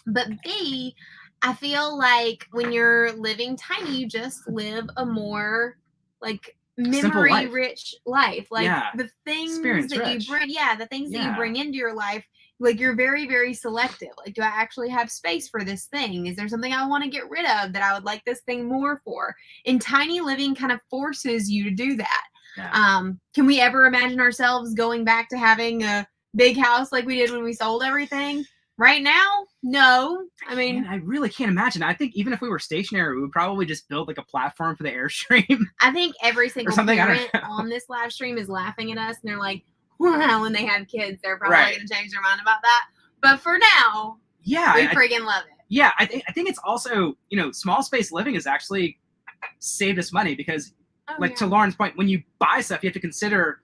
But B, I feel like when you're living tiny, you just live a more like memory-rich life. Like the things that you bring, the things that you bring into your life. Like, you're very, very selective. Like, do I actually have space for this thing? Is there something I want to get rid of that I would like this thing more for? And tiny living kind of forces you to do that. Yeah. Can we ever imagine ourselves going back to having a big house like we did when we sold everything? Right now, no. I mean, I really can't imagine. I think even if we were stationary, we would probably just build like a platform for the Airstream. I think every single parent on this live stream is laughing at us, and they're like, well, when they have kids, they're probably going to change their mind about that. But for now, we friggin' love it. Yeah, I think it's also, small space living has actually saved us money because, to Lauren's point, when you buy stuff, you have to consider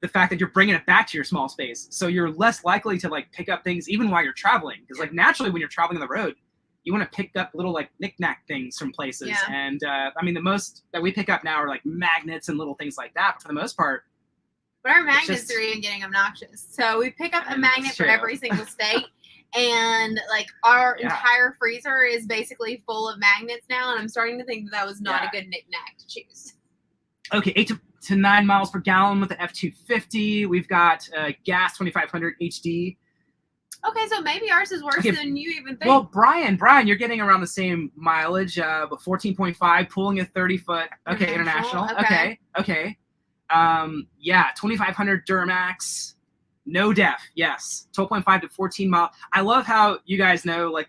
the fact that you're bringing it back to your small space. So you're less likely to like pick up things even while you're traveling. Because like naturally when you're traveling on the road, you want to pick up little like knick-knack things from places. Yeah. And I mean, the most that we pick up now are like magnets and little things like that. But for the most part, but our magnets are even getting obnoxious. So we pick up a magnet for every single state. And like our entire freezer is basically full of magnets now. And I'm starting to think that was not a good knick-knack to choose. Okay, 8 to 9 miles per gallon with the F250. We've got gas 2500 HD. Okay, so maybe ours is worse than you even think. Well, Brian, you're getting around the same mileage, but 14.5, pulling a 30-foot. Okay, international. Okay. 2500 Duramax. No DEF, yes. 12.5 to 14 mile. I love how you guys know like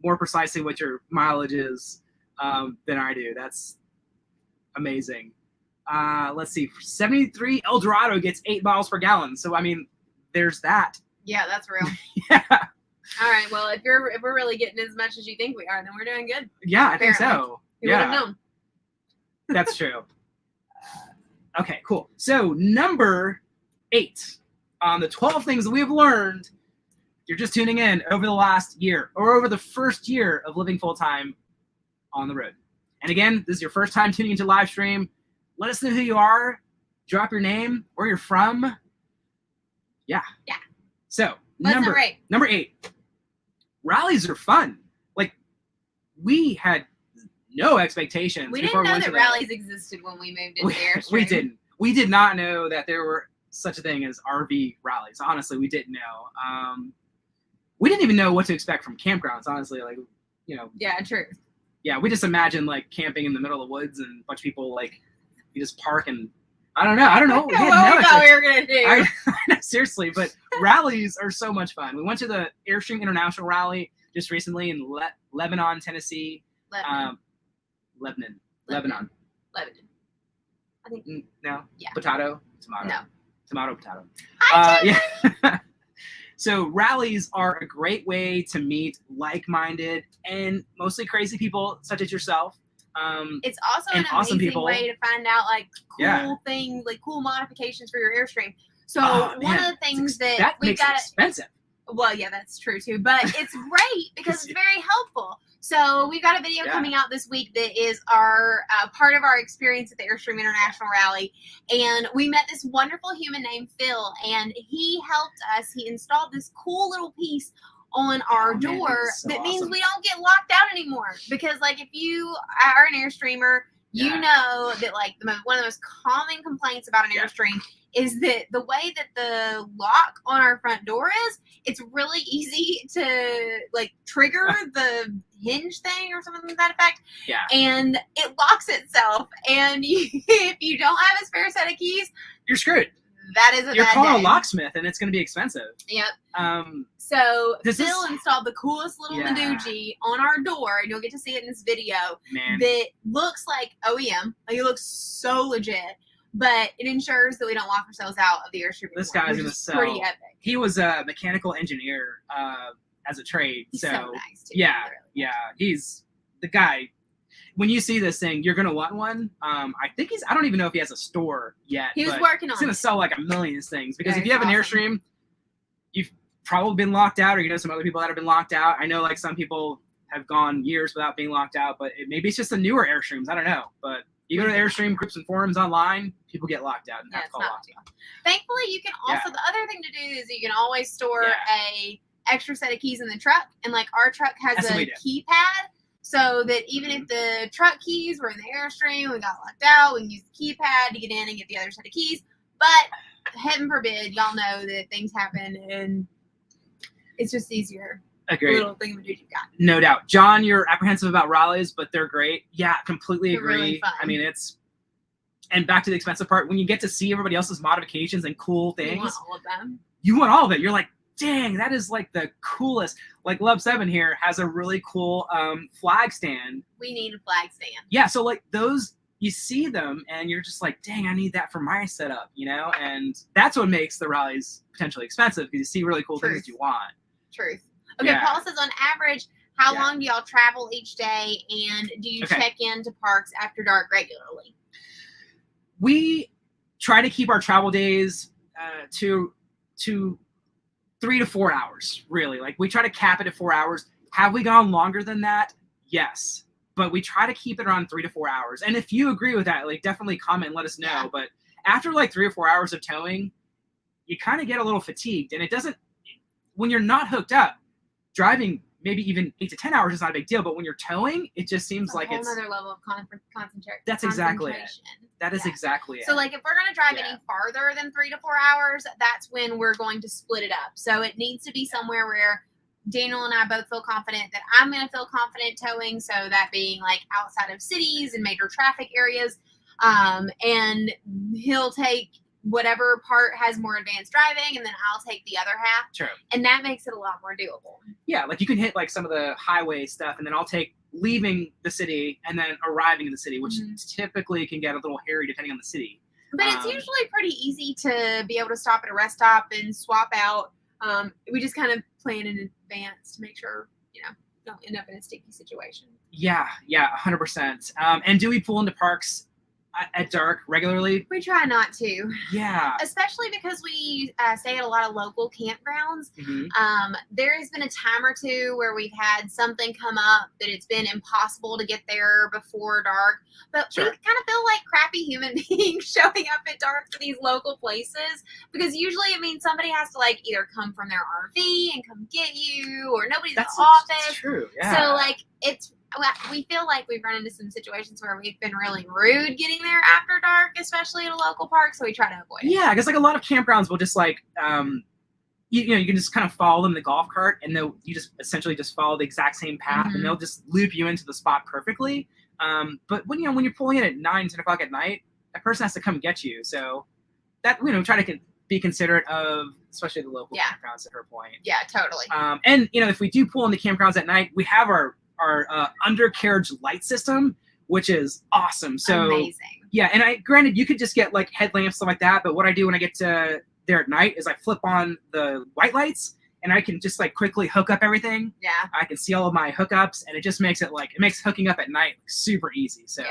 more precisely what your mileage is than I do. That's amazing. Let's see, 73 El Dorado gets 8 miles per gallon. So I mean, there's that. Yeah, that's real. Yeah. All right. Well, if we're really getting as much as you think we are, then we're doing good. Yeah, I think so. Who would have known? That's true. Okay, cool. So number 8 on the 12 things that we have learned. You're just tuning in over the last year or over the first year of living full time on the road. And again, this is your first time tuning into live stream. Let us know who you are. Drop your name, where you're from. Yeah. Yeah. So number 8. Rallies are fun. Like, we had no expectations. We didn't know that rallies existed when we moved into Airstream. We didn't. We did not know that there were such a thing as RV rallies. Honestly, we didn't know. We didn't even know what to expect from campgrounds. Honestly, like, you know. Yeah, true. Yeah, we just imagined like camping in the middle of the woods and a bunch of people like you just park and I don't know. We thought we were gonna do. Seriously, but rallies are so much fun. We went to the Airstream International Rally just recently in Lebanon, Tennessee. Lebanon. I think. No. Yeah. Potato. Tomato. No. Tomato. Potato. Yeah. So rallies are a great way to meet like-minded and mostly crazy people such as yourself. It's also an awesome amazing people. way to find out like cool things, like cool modifications for your Airstream. So one of the things that we got expensive. Well, yeah, that's true too, but it's great because it's very helpful. So we've got a video coming out this week that is our part of our experience at the Airstream International Rally, and we met this wonderful human named Phil, and he helped us. He installed this cool little piece on our door that means we don't get locked out anymore. Because like if you are an Airstreamer, you know that like one of the most common complaints about an Airstream is that the way that the lock on our front door is, it's really easy to like trigger the hinge thing or something to that effect. Yeah. And it locks itself. And if you don't have a spare set of keys, you're screwed. That is You're calling a locksmith and it's going to be expensive. Yep. So Phil installed the coolest little Nadooji on our door, and you'll get to see it in this video. Man. That looks like OEM. Like it looks so legit, but it ensures that we don't lock ourselves out of the Airstream. This guy's going to sell. Pretty epic. He was a mechanical engineer as a trade. He's so nice too. Yeah, yeah. He's the guy. When you see this thing, you're gonna want one. I think I don't even know if he has a store yet. He was working on it. He's gonna sell like a million things because if you have an Airstream, you've probably been locked out, or you know some other people that have been locked out. I know like some people have gone years without being locked out, but maybe it's just the newer Airstreams. I don't know. But you go to the Airstream groups and forums online, people get locked out and have to call locked out. Thankfully, you can also the other thing to do is you can always store a extra set of keys in the truck, and like our truck has a keypad. So that even if the truck keys were in the Airstream, we got locked out, we can use the keypad to get in and get the other set of keys. But heaven forbid, y'all know that things happen and it's just easier. Agreed. Little thing you've got. No doubt. John, you're apprehensive about rallies, but they're great. Yeah, completely agree. Really fun. I mean, and back to the expensive part, when you get to see everybody else's modifications and cool things. You want all of them. You want all of it. You're like, dang, that is like the coolest. Like Love 7 here has a really cool flag stand. We need a flag stand. Yeah, so like those, you see them and you're just like, dang, I need that for my setup, you know? And that's what makes the rallies potentially expensive because you see really cool things that you want. Truth. Okay, Paul says on average, how long do y'all travel each day and do you check into parks after dark regularly? We try to keep our travel days to 3 to 4 hours, really. Like we try to cap it at 4 hours. Have we gone longer than that? Yes. But we try to keep it around 3 to 4 hours. And if you agree with that, like definitely comment and let us know. Yeah. But after like 3 or 4 hours of towing, you kind of get a little fatigued. And it doesn't, when you're not hooked up, driving maybe even 8 to 10 hours is not a big deal. But when you're towing, it just seems like it's a whole other level of concentration. That's exactly it. That is exactly it. So like if we're going to drive any farther than 3 to 4 hours, that's when we're going to split it up. So it needs to be somewhere where Daniel and I both feel confident that I'm going to feel confident towing. So that being like outside of cities and major traffic areas. And he'll take whatever part has more advanced driving, and then I'll take the other half. True. And that makes it a lot more doable. Yeah, like you can hit like some of the highway stuff, and then I'll take leaving the city and then arriving in the city, which typically can get a little hairy depending on the city. But it's usually pretty easy to be able to stop at a rest stop and swap out. We just kind of plan in advance to make sure, don't end up in a sticky situation. Yeah, 100%. And do we pull into parks at dark regularly? We try not to. Yeah. Especially because we stay at a lot of local campgrounds. There has been a time or two where we've had something come up that it's been impossible to get there before dark. But we kind of feel like crappy human beings showing up at dark to these local places, because usually it means somebody has to either come from their RV and come get you, or nobody's in the office. That's true. Yeah. So we feel like we've run into some situations where we've been really rude getting there after dark, especially at a local park. So we try to avoid it. Yeah, because a lot of campgrounds will just you can just kind of follow them in the golf cart, and you just essentially just follow the exact same path, and they'll just loop you into the spot perfectly. But when you're pulling in at 9, 10 o'clock at night, that person has to come get you. So that try to be considerate of, especially the local campgrounds. At her point. Yeah, totally. And if we do pull into campgrounds at night, we have our undercarriage light system, which is awesome. So amazing. Yeah, and granted you could just get headlamps, stuff like that, but what I do when I get to there at night is I flip on the white lights, and I can just quickly hook up everything. Yeah. I can see all of my hookups, and it just makes it makes hooking up at night super easy. So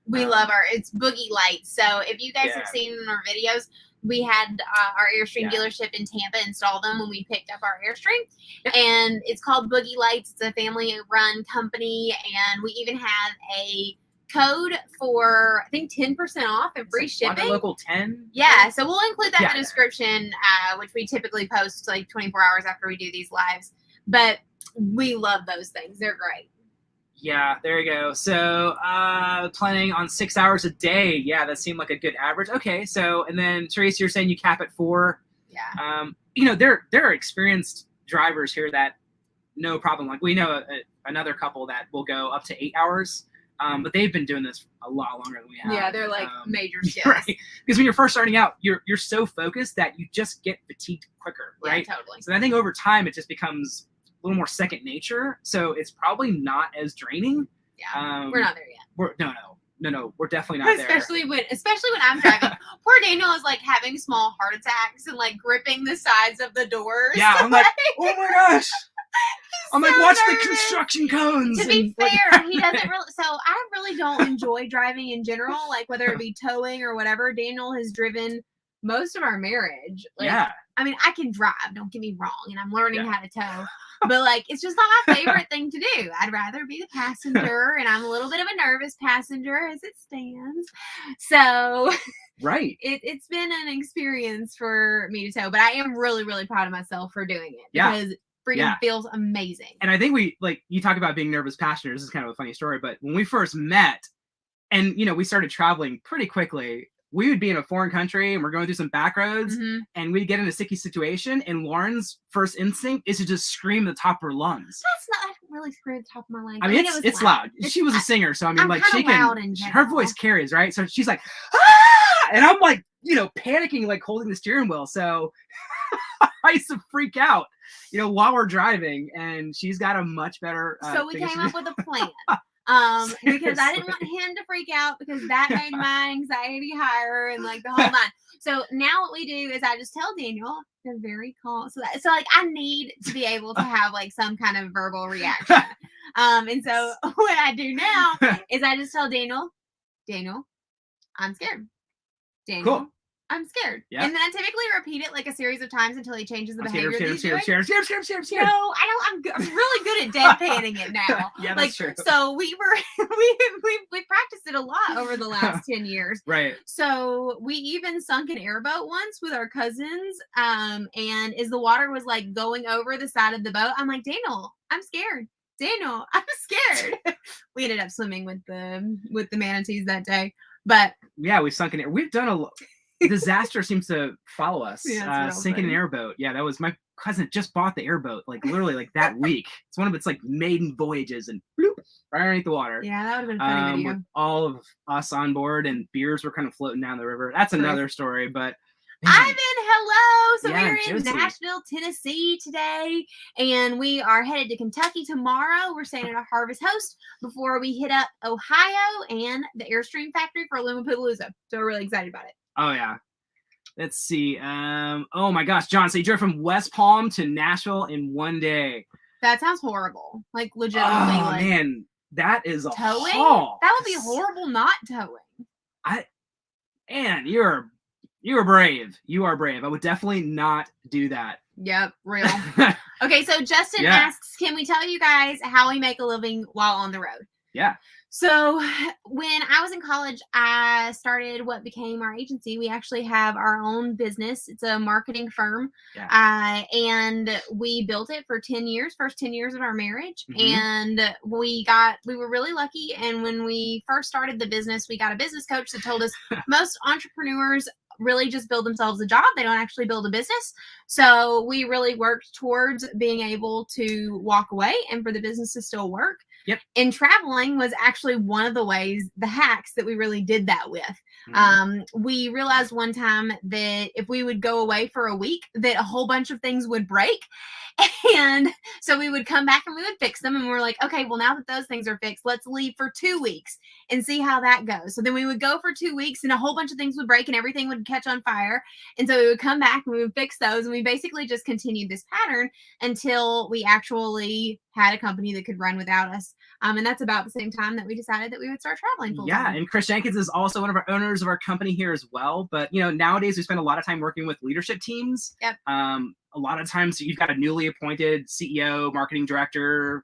we love it's boogie lights. So if you guys have seen in our videos, we had our Airstream dealership in Tampa install them when we picked up our Airstream. And it's called Boogie Lights. It's a family-run company. And we even have a code for, I think, 10% off and free shipping. Local 10? Yeah. So we'll include that in the description, which we typically post 24 hours after we do these lives. But we love those things. They're great. Yeah, there you go. So planning on 6 hours a day. Yeah, that seemed like a good average. Okay, so, and then Teresa, you're saying you cap at 4. Yeah. There are experienced drivers here that no problem. We know another couple that will go up to 8 hours, but they've been doing this a lot longer than we have. Yeah, they're major skills. Right. Because when you're first starting out, you're so focused that you just get fatigued quicker, right? Yeah, totally. So I think over time it just becomes a little more second nature, so it's probably not as draining. Yeah, we're not there yet. No, we're definitely not there. Especially when I'm driving. Poor Daniel is having small heart attacks and gripping the sides of the doors. Yeah, I'm like, oh my gosh. I'm so watch nervous. The construction cones. To be fair, he doesn't really. So I really don't enjoy driving in general, whether it be towing or whatever. Daniel has driven most of our marriage. I mean, I can drive, don't get me wrong, and I'm learning how to tow. But it's just not my favorite thing to do. I'd rather be the passenger, and I'm a little bit of a nervous passenger as it stands. So right. It's been an experience for me to tow, but I am really, really proud of myself for doing it because freaking feels amazing. And I think you talk about being nervous passengers. This is kind of a funny story, but when we first met and, we started traveling pretty quickly, we would be in a foreign country and we're going through some back roads and we'd get in a sticky situation, and Lauren's first instinct is to just scream at the top of her lungs. I don't really scream at the top of my lungs. I mean, it's loud. She was a singer, so I mean, she can, her voice carries, right? So she's like, ah! And I'm panicking, holding the steering wheel. So I used to freak out, while we're driving, and she's got a much better. So we came up with a plan. Because I didn't want him to freak out, because that made my anxiety higher and the whole 9. So now what we do is I just tell Daniel, they're very calm. So I need to be able to have some kind of verbal reaction. And so what I do now is I just tell Daniel, I'm scared. Daniel, cool. I'm scared. Yeah. And then I typically repeat it a series of times until he changes the behavior. Scared. No, I'm really good at deadpanning it now. Yeah, that's true. So we practiced it a lot over the last 10 years. Right. So we even sunk an airboat once with our cousins. And as the water was going over the side of the boat, I'm like, Daniel, I'm scared. Daniel, I'm scared. We ended up swimming with the manatees that day. But yeah, we've sunk an air. We've done a lot. Disaster seems to follow us. Sinking an airboat. Yeah, that was my cousin just bought the airboat literally that week. It's one of its maiden voyages, and bloop, right underneath the water. Yeah, that would have been a funny video. With all of us on board, and beers were kind of floating down the river. That's another story, but Ivan, hello. So Yeah, we're in Nashville, Tennessee today, and we are headed to Kentucky tomorrow. We're staying at a Harvest Host before we hit up Ohio and the Airstream factory for Lumapalooza. So we're really excited about it. Oh, yeah. Let's see. Oh, my gosh, John, so you drove from West Palm to Nashville in one day. That sounds horrible. Like, legitimately. Oh, man. That is a towing? haul. That would be horrible not towing. And you are brave. You are brave. I would definitely not do that. Yep, real. Okay, so Justin asks, can we tell you guys how we make a living while on the road? Yeah. So when I was in college, I started what became our agency. We actually have our own business. It's a marketing firm. Yeah. And we built it for 10 years, first 10 years of our marriage. Mm-hmm. And we were really lucky. And when we first started the business, we got a business coach that told us most entrepreneurs really just build themselves a job. They don't actually build a business. So we really worked towards being able to walk away and for the business to still work. Yep. And traveling was actually one of the ways, the hacks that we really did that with. We realized one time that if we would go away for a week, that a whole bunch of things would break. And so we would come back and we would fix them. And we're like, okay, well, now that those things are fixed, let's leave for 2 weeks and see how that goes. So then we would go for 2 weeks and a whole bunch of things would break and everything would catch on fire. And so we would come back and we would fix those. And we basically just continued this pattern until we actually had a company that could run without us. And that's about the same time that we decided that we would start traveling full time. Yeah, and Chris Jenkins is also one of our owners of our company here as well. But, nowadays we spend a lot of time working with leadership teams. Yep. A lot of times you've got a newly appointed CEO, marketing director,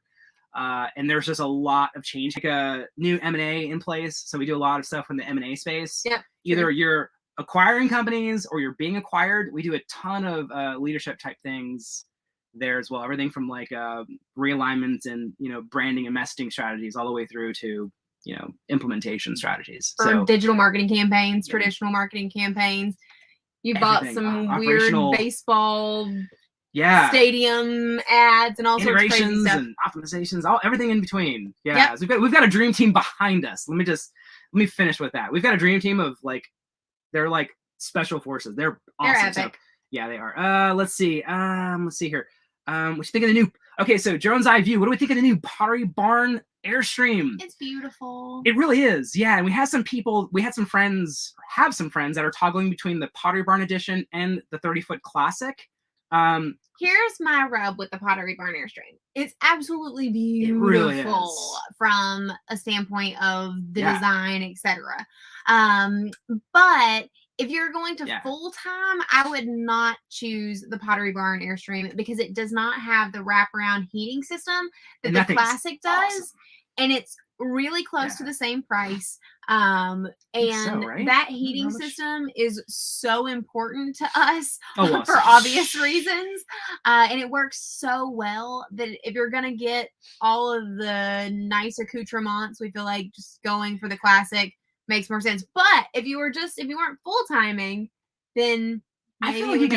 and there's just a lot of change, like a new M&A in place. So we do a lot of stuff in the M&A space. Yep. Either you're acquiring companies or you're being acquired. We do a ton of leadership type things there as well. Everything from like realignments and branding and messaging strategies all the way through to implementation strategies. For digital marketing campaigns, traditional marketing campaigns. You bought some weird baseball stadium ads and all sorts of crazy stuff. And optimizations, everything in between. Yeah. Yep. So we've got a dream team behind us. Let me finish with that. We've got a dream team of they're like special forces. They're awesome. They're epic. So, yeah, they are. Let's see here. What you think of the new? Okay, so Drone's Eye View. What do we think of the new Pottery Barn Airstream? It's beautiful. It really is. Yeah, and we have some friends that are toggling between the Pottery Barn Edition and the 30-foot Classic. Here's my rub with the Pottery Barn Airstream. It's absolutely beautiful. It really is. From a standpoint of the design, etc. But if you're going to full time, I would not choose the Pottery Barn Airstream because it does not have the wraparound heating system that the Classic does. Awesome. And it's really close to the same price. And that heating system is so important to us for obvious reasons. And it works so well that if you're going to get all of the nice accoutrements, we feel like just going for the Classic makes more sense. But if you weren't full timing, then I feel like you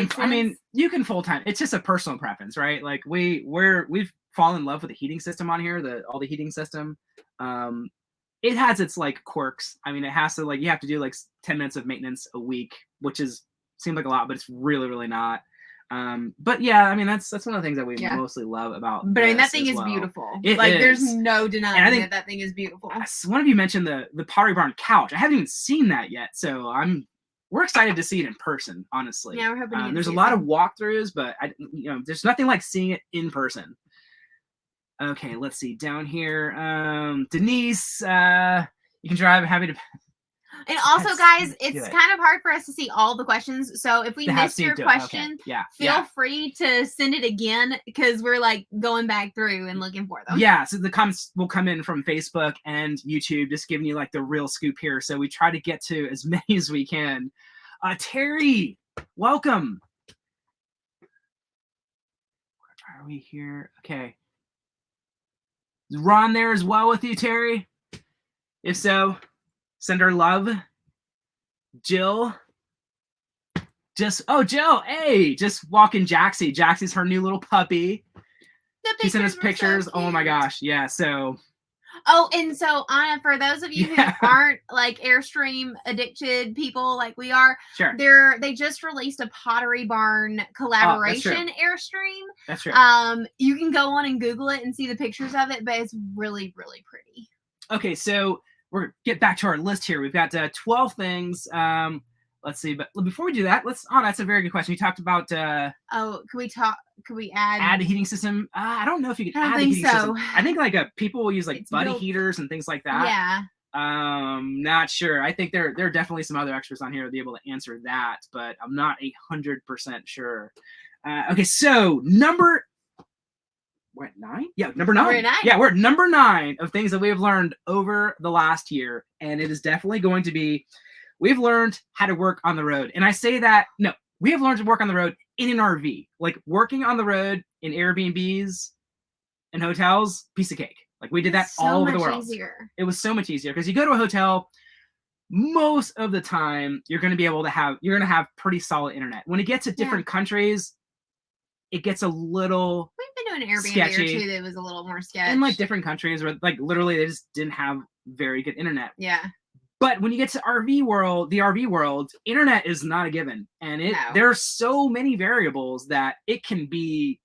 can full time. It's just a personal preference, right? Like we've fallen in love with the heating system on here, the heating system. It has its quirks. I mean, it has to you have to do 10 minutes of maintenance a week, which seems like a lot, but it's really, really not. But yeah, I mean, that's one of the things that we mostly love about. But I mean, that thing is beautiful. There's no denying that thing is beautiful. One of you mentioned the Pottery Barn couch. I haven't even seen that yet, so we're excited to see it in person. Honestly, yeah, we're hoping. There's a lot of walkthroughs, but there's nothing like seeing it in person. Okay, let's see down here. Denise, you can drive. Happy to. And also, guys, it's kind of hard for us to see all the questions. So if we missed your question, feel free to send it again because we're going back through and looking for them. Yeah, so the comments will come in from Facebook and YouTube, just giving you the real scoop here. So we try to get to as many as we can. Terry, welcome. Where are we here? Okay. Is Ron there as well with you, Terry? If so, send her love. Jill. Jill, hey, just walking Jaxie. Jaxie's her new little puppy. She sent us pictures. So oh my gosh, yeah. So Oh, and so Anna, for those of you who aren't like Airstream addicted people like we are, they just released a Pottery Barn collaboration Airstream. That's true. You can go on and Google it and see the pictures of it, but it's really, really pretty. Okay, so we're get back to our list here. We've got 12 things. Let's see, but before we do that, that's a very good question. You talked about can we add a heating system? I don't know if you can add a heating system. I think like people will use like buddy heaters and things like that. Yeah. Not sure. I think there are definitely some other experts on here to be able to answer that, but I'm not 100% sure. Okay, so number 9? Yeah, number 9. We're at 9. Yeah, we're at number 9 of things that we have learned over the last year, and it is definitely going to be we've learned how to work on the road. And I say that, no, we have learned to work on the road in an RV. Like working on the road in Airbnbs and hotels, piece of cake. Like we did that all over the world. Easier. It was so much easier because you go to a hotel, most of the time you're going to have pretty solid internet. When it gets to different countries, it gets a little We've been doing an Airbnb sketchy. or two that was a little more sketchy. In like different countries where like literally they just didn't have very good internet. Yeah. But when you get to the RV world, internet is not a given, and there are so many variables that it can be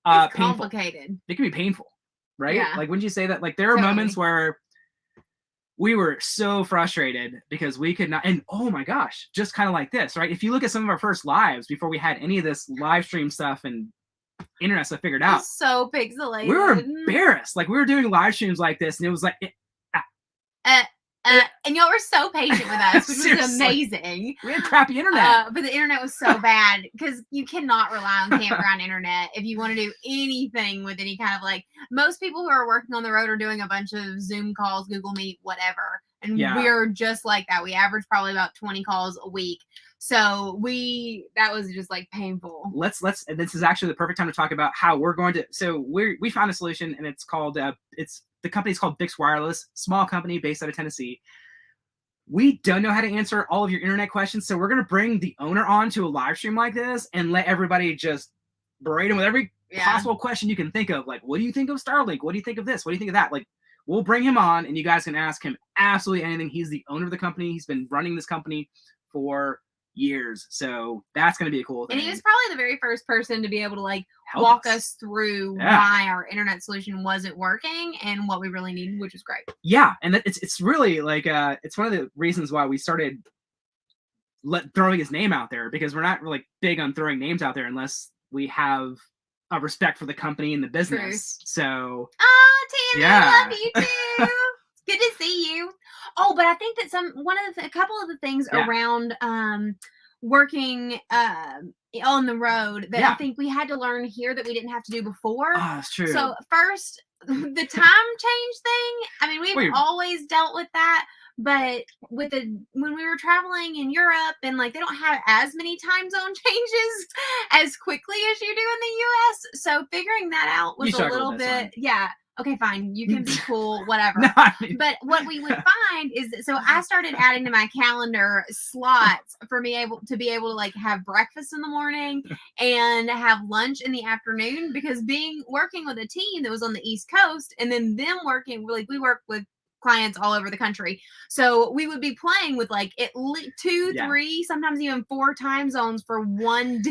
complicated. Painful. It can be painful, right? Yeah. Like wouldn't you say that? Like there are moments where we were so frustrated because we could not, and oh my gosh, just kind of like this, right? If you look at some of our first lives before we had any of this live stream stuff and internet stuff figured out, so pixelated. We were embarrassed. Like we were doing live streams like this, and it was like. And y'all were so patient with us, which was amazing. We had crappy internet. But the internet was so bad because you cannot rely on campground internet if you want to do anything with any kind of like, most people who are working on the road are doing a bunch of Zoom calls, Google Meet, whatever. And we're just like that. We average probably about 20 calls a week. So that was just like painful. And this is actually the perfect time to talk about how we're going to, so we found a solution, and it's called, the company's called Bix Wireless, small company based out of Tennessee. We don't know how to answer all of your internet questions, so we're going to bring the owner on to a live stream like this and let everybody just berate him with every possible question you can think of. Like, what do you think of Starlink? What do you think of this? What do you think of that? Like, we'll bring him on, and you guys can ask him absolutely anything. He's the owner of the company. He's been running this company for years, so that's going to be a cool thing. And he was probably the very first person to be able to like walk us through why our internet solution wasn't working and what we really needed, which is great. Yeah, and it's really like it's one of the reasons why we started throwing his name out there, because we're not really big on throwing names out there unless we have a respect for the company and the business. So Tanner, I love you too. It's good to see you. Oh, but I think that a couple of the things around working on the road that I think we had to learn here that we didn't have to do before. Oh, that's true. So first, the time change thing. I mean, we've always dealt with that, but when we were traveling in Europe and like they don't have as many time zone changes as quickly as you do in the US. So figuring that out was a little bit, okay, fine. You can be cool, whatever. But what we would find is that, so I started adding to my calendar slots for me to be able to like have breakfast in the morning and have lunch in the afternoon, because working with a team that was on the East Coast and then them working, like we work with clients all over the country. So we would be playing with like at least 2, 3, sometimes even 4 time zones for one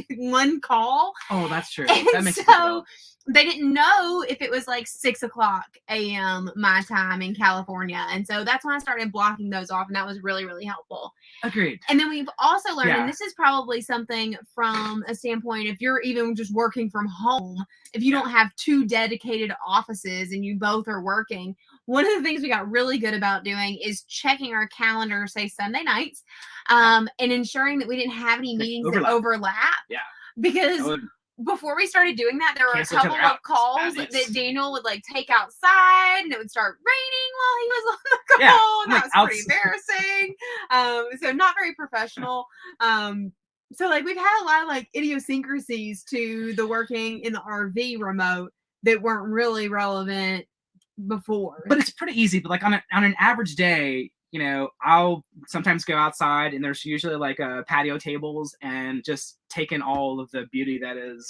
call. Oh, that's true. And that makes sense. They didn't know if it was like 6:00 a.m. my time in California. And so that's when I started blocking those off. And that was really, really helpful. Agreed. And then we've also learned, and this is probably something from a standpoint, if you're even just working from home, if you don't have 2 dedicated offices and you both are working, one of the things we got really good about doing is checking our calendar, say Sunday nights, and ensuring that we didn't have any meetings that overlap. Yeah. Because before we started doing that, there were a couple of calls that Daniel would like take outside, and it would start raining while he was on the call. And that was pretty embarrassing. So not very professional. So like we've had a lot of like idiosyncrasies to the working in the RV remote that weren't really relevant before. But it's pretty easy. But like on an average day, you know, I'll sometimes go outside and there's usually like patio tables and just taking all of the beauty that is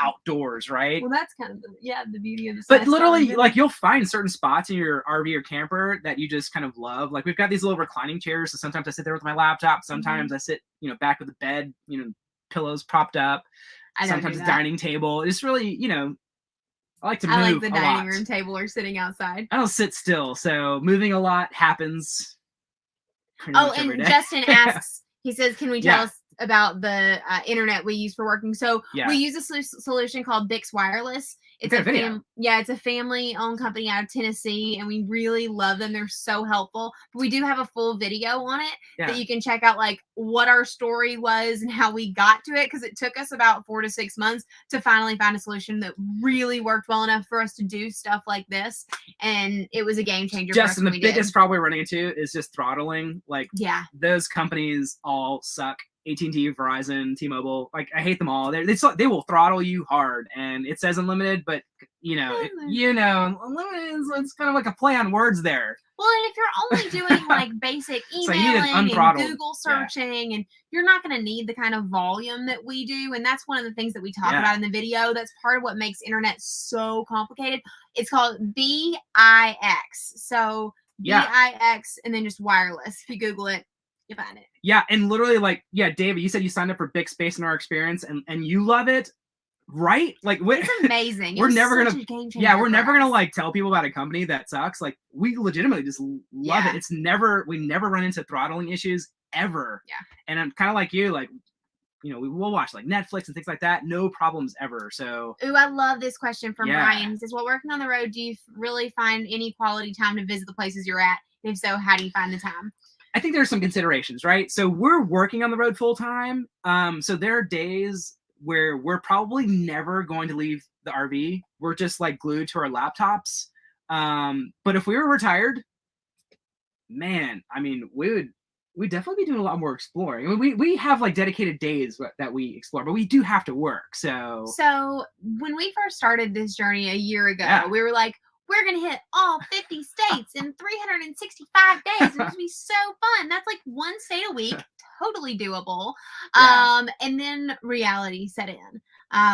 outdoors, right? Well, that's kind of the beauty of the But literally, like, you'll find certain spots in your RV or camper that you just kind of love. Like, we've got these little reclining chairs, so sometimes I sit there with my laptop. Sometimes I sit, you know, back of the bed, you know, pillows propped up. Sometimes a dining table. It's really, you know, I like to move. I like the dining room table or sitting outside. I don't sit still, so moving a lot happens. And Justin asks, he says, can we tell us about the internet we use for working? So we use a solution called Bix Wireless. It's it's a family-owned company out of Tennessee, and we really love them. They're so helpful. But we do have a full video on it that you can check out, like what our story was and how we got to it, because it took us about 4 to 6 months to finally find a solution that really worked well enough for us to do stuff like this, and it was a game changer. Justin, the biggest problem we're running into is just throttling. Like, those companies all suck. AT&T, Verizon, T-Mobile, like, I hate them all. They will throttle you hard, and it says unlimited, but unlimited, it's kind of like a play on words there. Well, and if you're only doing like basic emailing and Google searching, and you're not going to need the kind of volume that we do, and that's one of the things that we talk about in the video. That's part of what makes internet so complicated. It's called BIX. So BIX, and then just wireless. If you Google it, you find it. Yeah, and literally, like, David, you said you signed up for Bix Space in our experience, and you love it, right? Like, it's amazing. We're never gonna like tell people about a company that sucks. Like, we legitimately just love it. We never run into throttling issues ever. Yeah. And I'm kind of like you, like, you know, we'll watch like Netflix and things like that. No problems ever. So. Ooh, I love this question from Brian. He says, while working on the road, do you really find any quality time to visit the places you're at? And if so, how do you find the time? I think there's some considerations, right? So we're working on the road full time. So there are days where we're probably never going to leave the RV. We're just like glued to our laptops. But if we were retired, man, I mean, we'd definitely be doing a lot more exploring. I mean, we have like dedicated days that we explore, but we do have to work. So when we first started this journey a year ago, we were like, we're going to hit all 50 states in 365 days. It's going to be so fun. That's like one state a week. Totally doable. And then reality set in.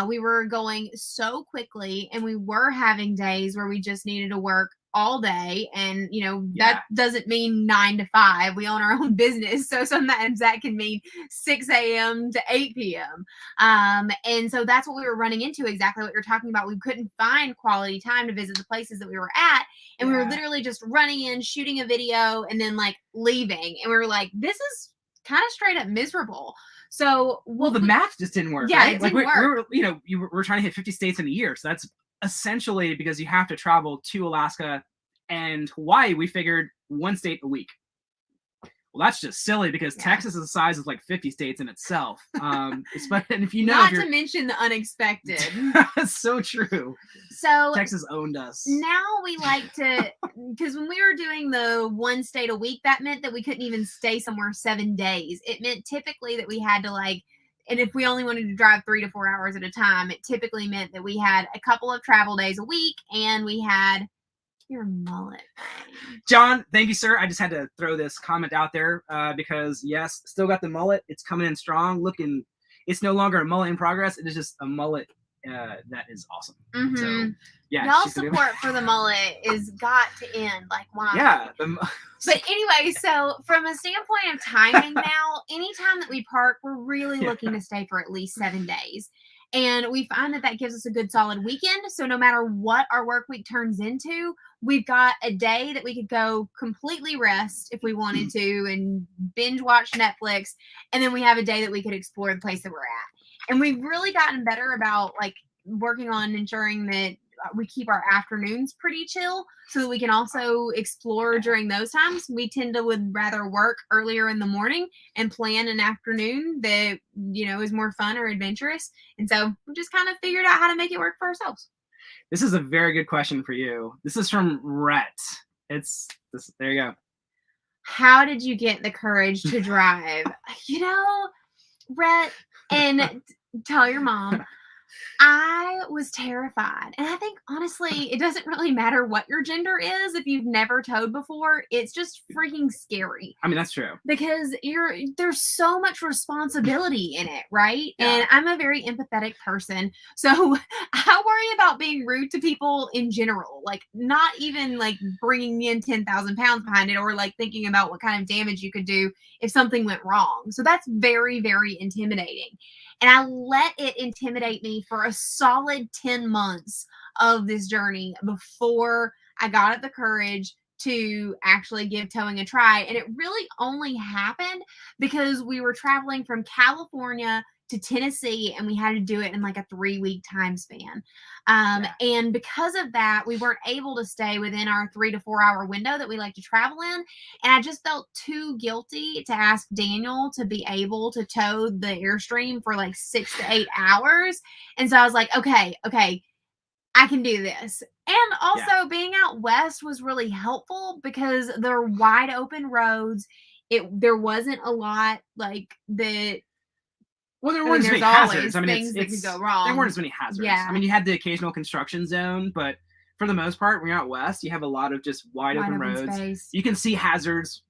We were going so quickly, and we were having days where we just needed to work all day, and that doesn't mean 9 to 5. We own our own business, so sometimes that can mean 6 a.m. to 8 p.m. And so that's what we were running into, exactly what you're talking about. We couldn't find quality time to visit the places that we were at, and we were literally just running in, shooting a video, and then like leaving, and we were like, this is kind of straight up miserable. So the math just didn't work. Yeah, right? It didn't work. We're trying to hit 50 states in a year, so that's essentially because you have to travel to Alaska and Hawaii. We figured one state a week. Well, that's just silly because Texas is the size of like 50 states in itself. And if you know, not to mention the unexpected. That's so true. So Texas owned us. Now we like to, because when we were doing the one state a week, that meant that we couldn't even stay somewhere 7 days. It meant typically that we had to and if we only wanted to drive 3 to 4 hours at a time, it typically meant that we had a couple of travel days a week, and we had your mullet. John, thank you, sir. I just had to throw this comment out there because, yes, still got the mullet. It's coming in strong. Looking, it's no longer a mullet in progress. It is just a mullet that is awesome. Mm-hmm. So, y'all support for the mullet is got to end. Like, wow. Yeah. But anyway, so from a standpoint of timing now, anytime that we park, we're really looking to stay for at least 7 days. And we find that gives us a good solid weekend. So no matter what our work week turns into, we've got a day that we could go completely rest if we wanted to and binge watch Netflix. And then we have a day that we could explore the place that we're at. And we've really gotten better about working on ensuring that we keep our afternoons pretty chill so that we can also explore during those times. We tend to would rather work earlier in the morning and plan an afternoon that, is more fun or adventurous. And so we just kind of figured out how to make it work for ourselves. This is a very good question for you. This is from Rhett. There you go. How did you get the courage to drive? Rhett, and tell your mom, I was terrified. And I think, honestly, it doesn't really matter what your gender is. If you've never towed before, it's just freaking scary. I mean, that's true. Because there's so much responsibility in it, right? Yeah. And I'm a very empathetic person. So I worry about being rude to people in general. Like, not even like bringing in 10,000 pounds behind it, or like thinking about what kind of damage you could do if something went wrong. So that's very, very intimidating. And I let it intimidate me for a solid 10 months of this journey before I got up the courage to actually give towing a try. And it really only happened because we were traveling from California to Tennessee, and we had to do it in like a 3-week time span. And because of that, we weren't able to stay within our 3 to 4 hour window that we like to travel in. And I just felt too guilty to ask Daniel to be able to tow the Airstream for like 6 to 8 hours. And so I was like, okay, I can do this. And also being out west was really helpful because they're wide open roads. There wasn't a lot like that. Well, there weren't as many hazards. I mean, things that could go wrong. There weren't as many hazards. Yeah. I mean, you had the occasional construction zone, but for the most part, when you're out west, you have a lot of just wide open roads. Space. You can see hazards,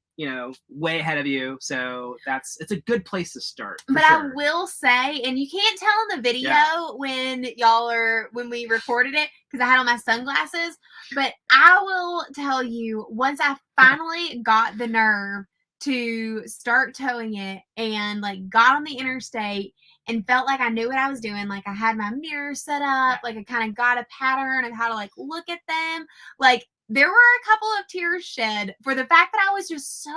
way ahead of you. So it's a good place to start. But sure. I will say, and you can't tell in the video when we recorded it because I had on my sunglasses, but I will tell you, once I finally got the nerve to start towing it and like got on the interstate and felt like I knew what I was doing. Like I had my mirror set up, like I kind of got a pattern of how to like look at them. Like there were a couple of tears shed for the fact that I was just so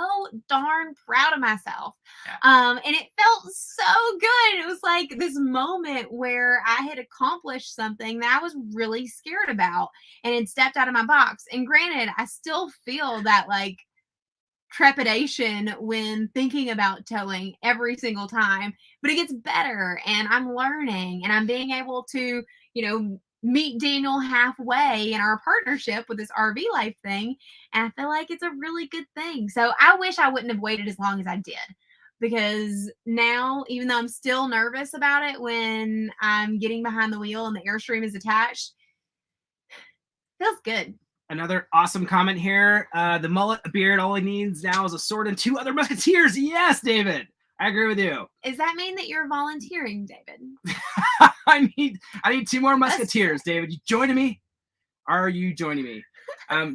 darn proud of myself. Yeah. And it felt so good. It was like this moment where I had accomplished something that I was really scared about and had stepped out of my box. And granted, I still feel that like trepidation when thinking about towing every single time, but it gets better and I'm learning and I'm being able to, meet Daniel halfway in our partnership with this RV life thing. And I feel like it's a really good thing. So I wish I wouldn't have waited as long as I did, because now, even though I'm still nervous about it when I'm getting behind the wheel and the Airstream is attached, feels good. Another awesome comment here. The mullet, a beard, all he needs now is a sword and 2 other musketeers. Yes, David. I agree with you. Does that mean that you're volunteering, David? I need 2 more musketeers, David. You joining me? Are you joining me?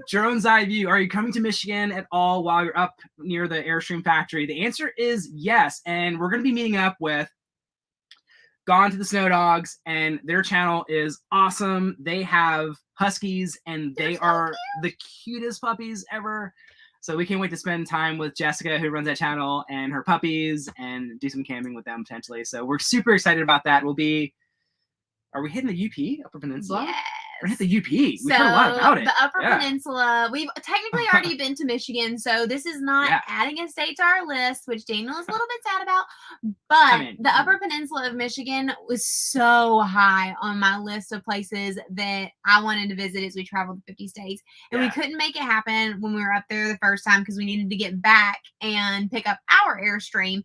Jerome's Eye View. Are you coming to Michigan at all while you're up near the Airstream factory? The answer is yes. And we're going to be meeting up with Gone to the Snow Dogs, and their channel is awesome. They have huskies, and they are the cutest puppies ever. So we can't wait to spend time with Jessica, who runs that channel, and her puppies, and do some camping with them potentially. So we're super excited about that. Are we hitting the UP, Upper Peninsula? Yes. We're hitting the UP. We've heard a lot about it. The Upper Peninsula, we've technically already been to Michigan, so this is not adding a state to our list, which Daniel is a little bit sad about. But the Upper Peninsula of Michigan was so high on my list of places that I wanted to visit as we traveled 50 states. And we couldn't make it happen when we were up there the first time because we needed to get back and pick up our Airstream.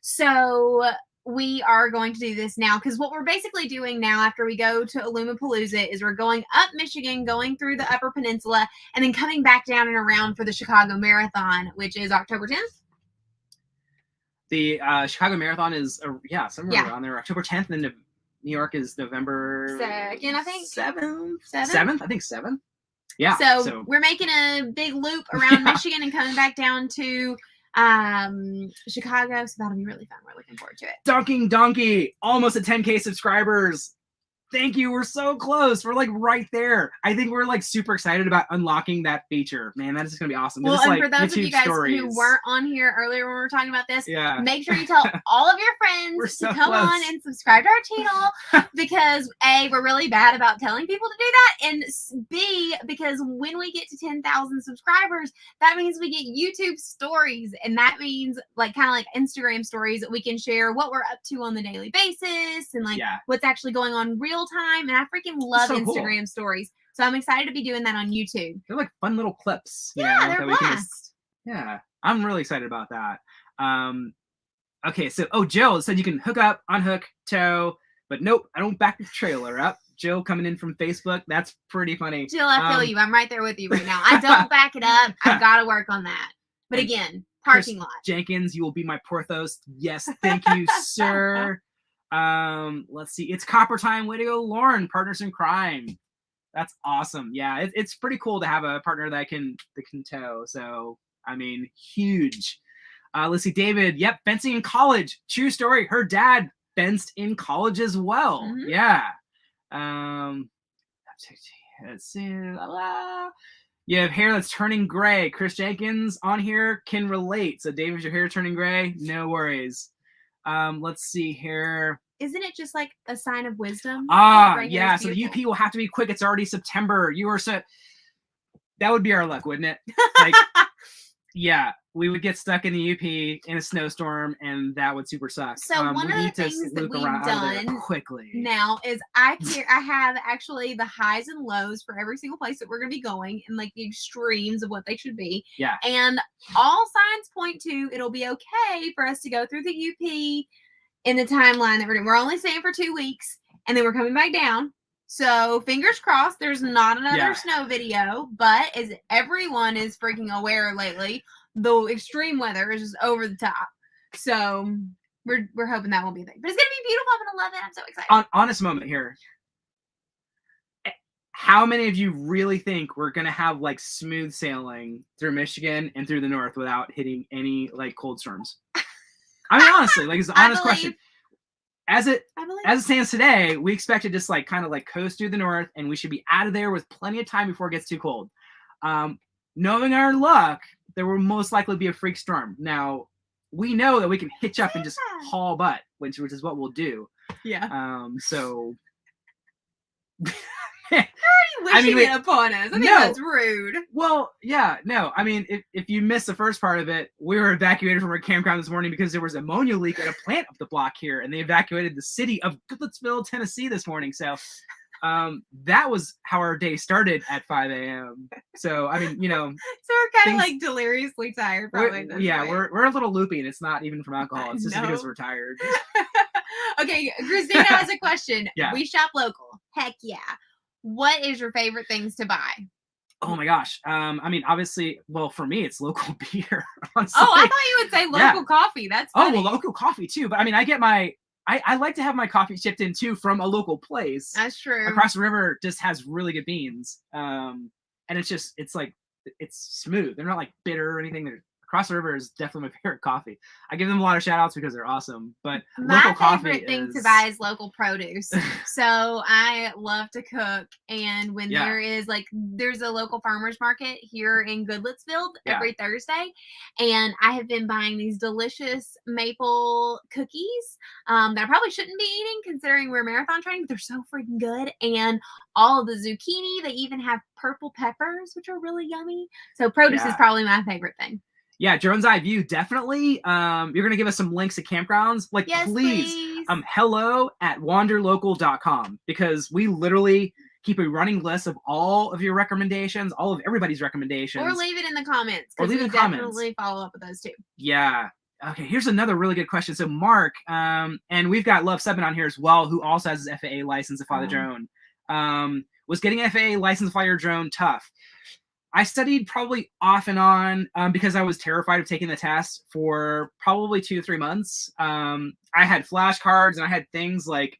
So we are going to do this now, because what we're basically doing now after we go to Alumapalooza is we're going up Michigan, going through the Upper Peninsula, and then coming back down and around for the Chicago Marathon, which is October 10th. The Chicago Marathon is, somewhere around there, October 10th, and then New York is November 2nd, I think. 7th? I think 7th. Yeah. So we're making a big loop around Michigan and coming back down to Chicago, so that'll be really fun. We're looking forward to it. Dunking Donkey, almost at 10K subscribers. Thank you. We're so close. We're like right there. I think we're like super excited about unlocking that feature. Man, that is just gonna be awesome. Well, and for those of you guys who weren't on here earlier when we were talking about this, make sure you tell all of your friends to come on and subscribe to our channel, because A, we're really bad about telling people to do that, and B, because when we get to 10,000 subscribers, that means we get YouTube stories, and that means like kind of like Instagram stories that we can share what we're up to on the daily basis and like what's actually going on real time. And I freaking love Instagram stories, so I'm excited to be doing that on YouTube. They're like fun little clips. They're blast. I'm really excited about that. Okay, so Jill said you can hook up, unhook, tow, But nope, I don't back the trailer up. Jill coming in from Facebook. That's pretty funny. Jill, I feel you. I'm right there with you right now. I don't back it up. I've got to work on that. But again, parking lot. Jenkins, you will be my Porthos. Yes, thank you, sir. Let's see. It's Copper Time. Way to go, Lauren. Partners in crime. That's awesome. Yeah, it's pretty cool to have a partner that can tow. So, I mean, huge. Let's see. David. Yep, fencing in college. True story. Her dad fenced in college as well. Mm-hmm. Yeah. Let's see. You have hair that's turning gray. Chris Jenkins on here can relate. So, David, your hair turning gray? No worries. Let's see here. Isn't it just like a sign of wisdom? Yeah. So the UP will have to be quick. It's already September. You are so. That would be our luck, wouldn't it? Like, yeah, we would get stuck in the UP in a snowstorm, and that would super suck. So one of the things that we've done quickly now is I have actually the highs and lows for every single place that we're going to be going, and like the extremes of what they should be. Yeah. And all signs point to it'll be okay for us to go through the UP in the timeline that we're only staying for 2 weeks, and then we're coming back down. So fingers crossed there's not another snow video, but as everyone is freaking aware lately, the extreme weather is just over the top. So we're hoping that won't be a thing. But it's going to be beautiful. I'm going to love it. I'm so excited. Honest moment here. How many of you really think we're going to have like smooth sailing through Michigan and through the north without hitting any like cold storms? I mean, honestly, like it's an honest question. As it stands today, we expect to just like kind of like coast through the north, and we should be out of there with plenty of time before it gets too cold. Knowing our luck, there will most likely be a freak storm. Now, we know that we can hitch up and just haul butt, which is what we'll do. Yeah. So. Wishing it upon us. I think that's rude. Well, yeah, no. I mean, if you missed the first part of it, we were evacuated from our campground this morning because there was an ammonia leak at a plant up the block here, and they evacuated the city of Goodlettsville, Tennessee this morning. So that was how our day started at 5 a.m. So, I mean, So we're kind of like deliriously tired probably. We're a little loopy, and it's not even from alcohol. It's just because we're tired. Okay, Christina has a question. Yeah. We shop local. Heck yeah. What is your favorite things to buy? Oh my gosh. I mean, obviously, well, for me, it's local beer. Honestly. Oh, I thought you would say local coffee. That's funny. Oh, well, local coffee too. But I mean, I like to have my coffee shipped in too from a local place. That's true. Across the river just has really good beans. And it's smooth. They're not like bitter or anything. Across the river is definitely my favorite coffee. I give them a lot of shout outs because they're awesome. But my favorite thing to buy is local produce. So I love to cook. And when there's a local farmer's market here in Goodlettsville every Thursday. And I have been buying these delicious maple cookies that I probably shouldn't be eating considering we're marathon training, but they're so freaking good. And all of the zucchini, they even have purple peppers, which are really yummy. So produce is probably my favorite thing. Yeah, Drone's Eye View, definitely. You're going to give us some links to campgrounds. Like, yes, please. hello@wanderlocal.com, because we literally keep a running list of all of your recommendations, all of everybody's recommendations. Or leave it in the comments. Or leave it in the comments. Definitely follow up with those too. Yeah. Okay, here's another really good question. So Mark, and we've got Love Seven on here as well, who also has his FAA license to fly the drone. Was getting an FAA license to fly your drone tough? I studied probably off and on because I was terrified of taking the test for probably 2 to 3 months. I had flashcards and I had things like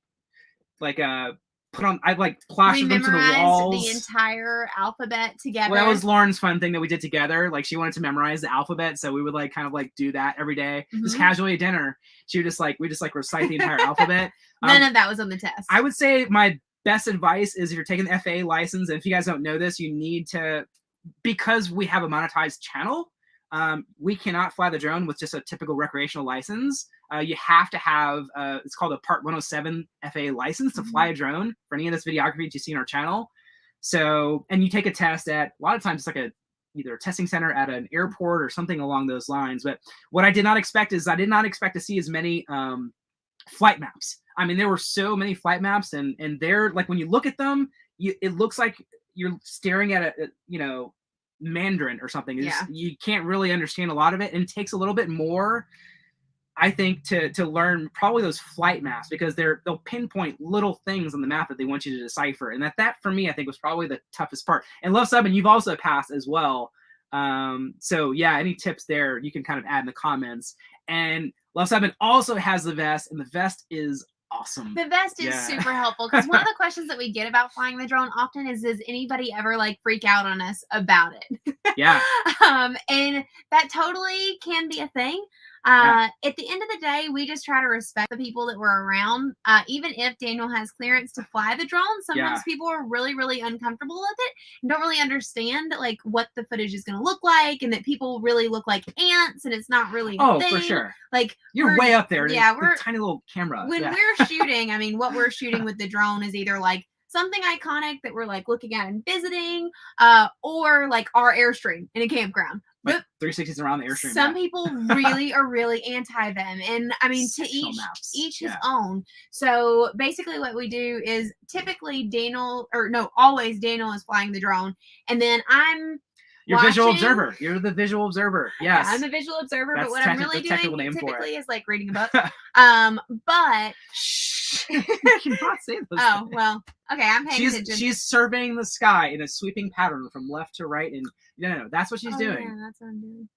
put on. I like plastered them to the walls. The entire alphabet together. Well, that was Lauren's fun thing that we did together. Like she wanted to memorize the alphabet, so we would like kind of like do that every day. Just casually at dinner. She would just like recite the entire alphabet. None of that was on the test. I would say my best advice is if you're taking the FAA license, and if you guys don't know this, you need to. Because we have a monetized channel, we cannot fly the drone with just a typical recreational license. You have to have, it's called a Part 107 FAA license to fly a drone for any of this videography that you see in our channel. So, and you take a test at, a lot of times it's like either a testing center at an airport or something along those lines. But what I did not expect is I did not expect to see as many flight maps. I mean, there were so many flight maps, and they're like, when you look at them, it looks like you're staring at a Mandarin or something. You can't really understand a lot of it, and it takes a little bit more I think to learn probably those flight maps, because they'll pinpoint little things on the map that they want you to decipher, and that for me I think was probably the toughest part. And Love Sub, and you've also passed as well. So yeah, any tips there you can kind of add in the comments. And Love Sub also has the vest, and the vest is awesome. The vest is super helpful, because one of the questions that we get about flying the drone often is, does anybody ever like freak out on us about it? Yeah. And that totally can be a thing. Yeah. At the end of the day, we just try to respect the people that were around. Even if Daniel has clearance to fly the drone, sometimes people are really, really uncomfortable with it and don't really understand like what the footage is going to look like, and that people really look like ants, and it's not really a thing. For sure. Like you're way up there. Yeah, we're a tiny little camera. When we're shooting, I mean, what we're shooting with the drone is either like something iconic that we're like looking at and visiting, or like our Airstream in a campground. Like 360s around the Airstream. Some people really are really anti them, and I mean, to each his own. So basically, what we do is typically always Daniel is flying the drone, and then I'm You're visual observer. You're the visual observer. Yes. Yeah, I'm the visual observer, That's but what I'm really doing typically is like reading a book. But you cannot say those things. Well, okay, I'm paying attention. She's surveying the sky in a sweeping pattern from left to right, and no, that's what she's doing. Yeah, that's what I'm doing.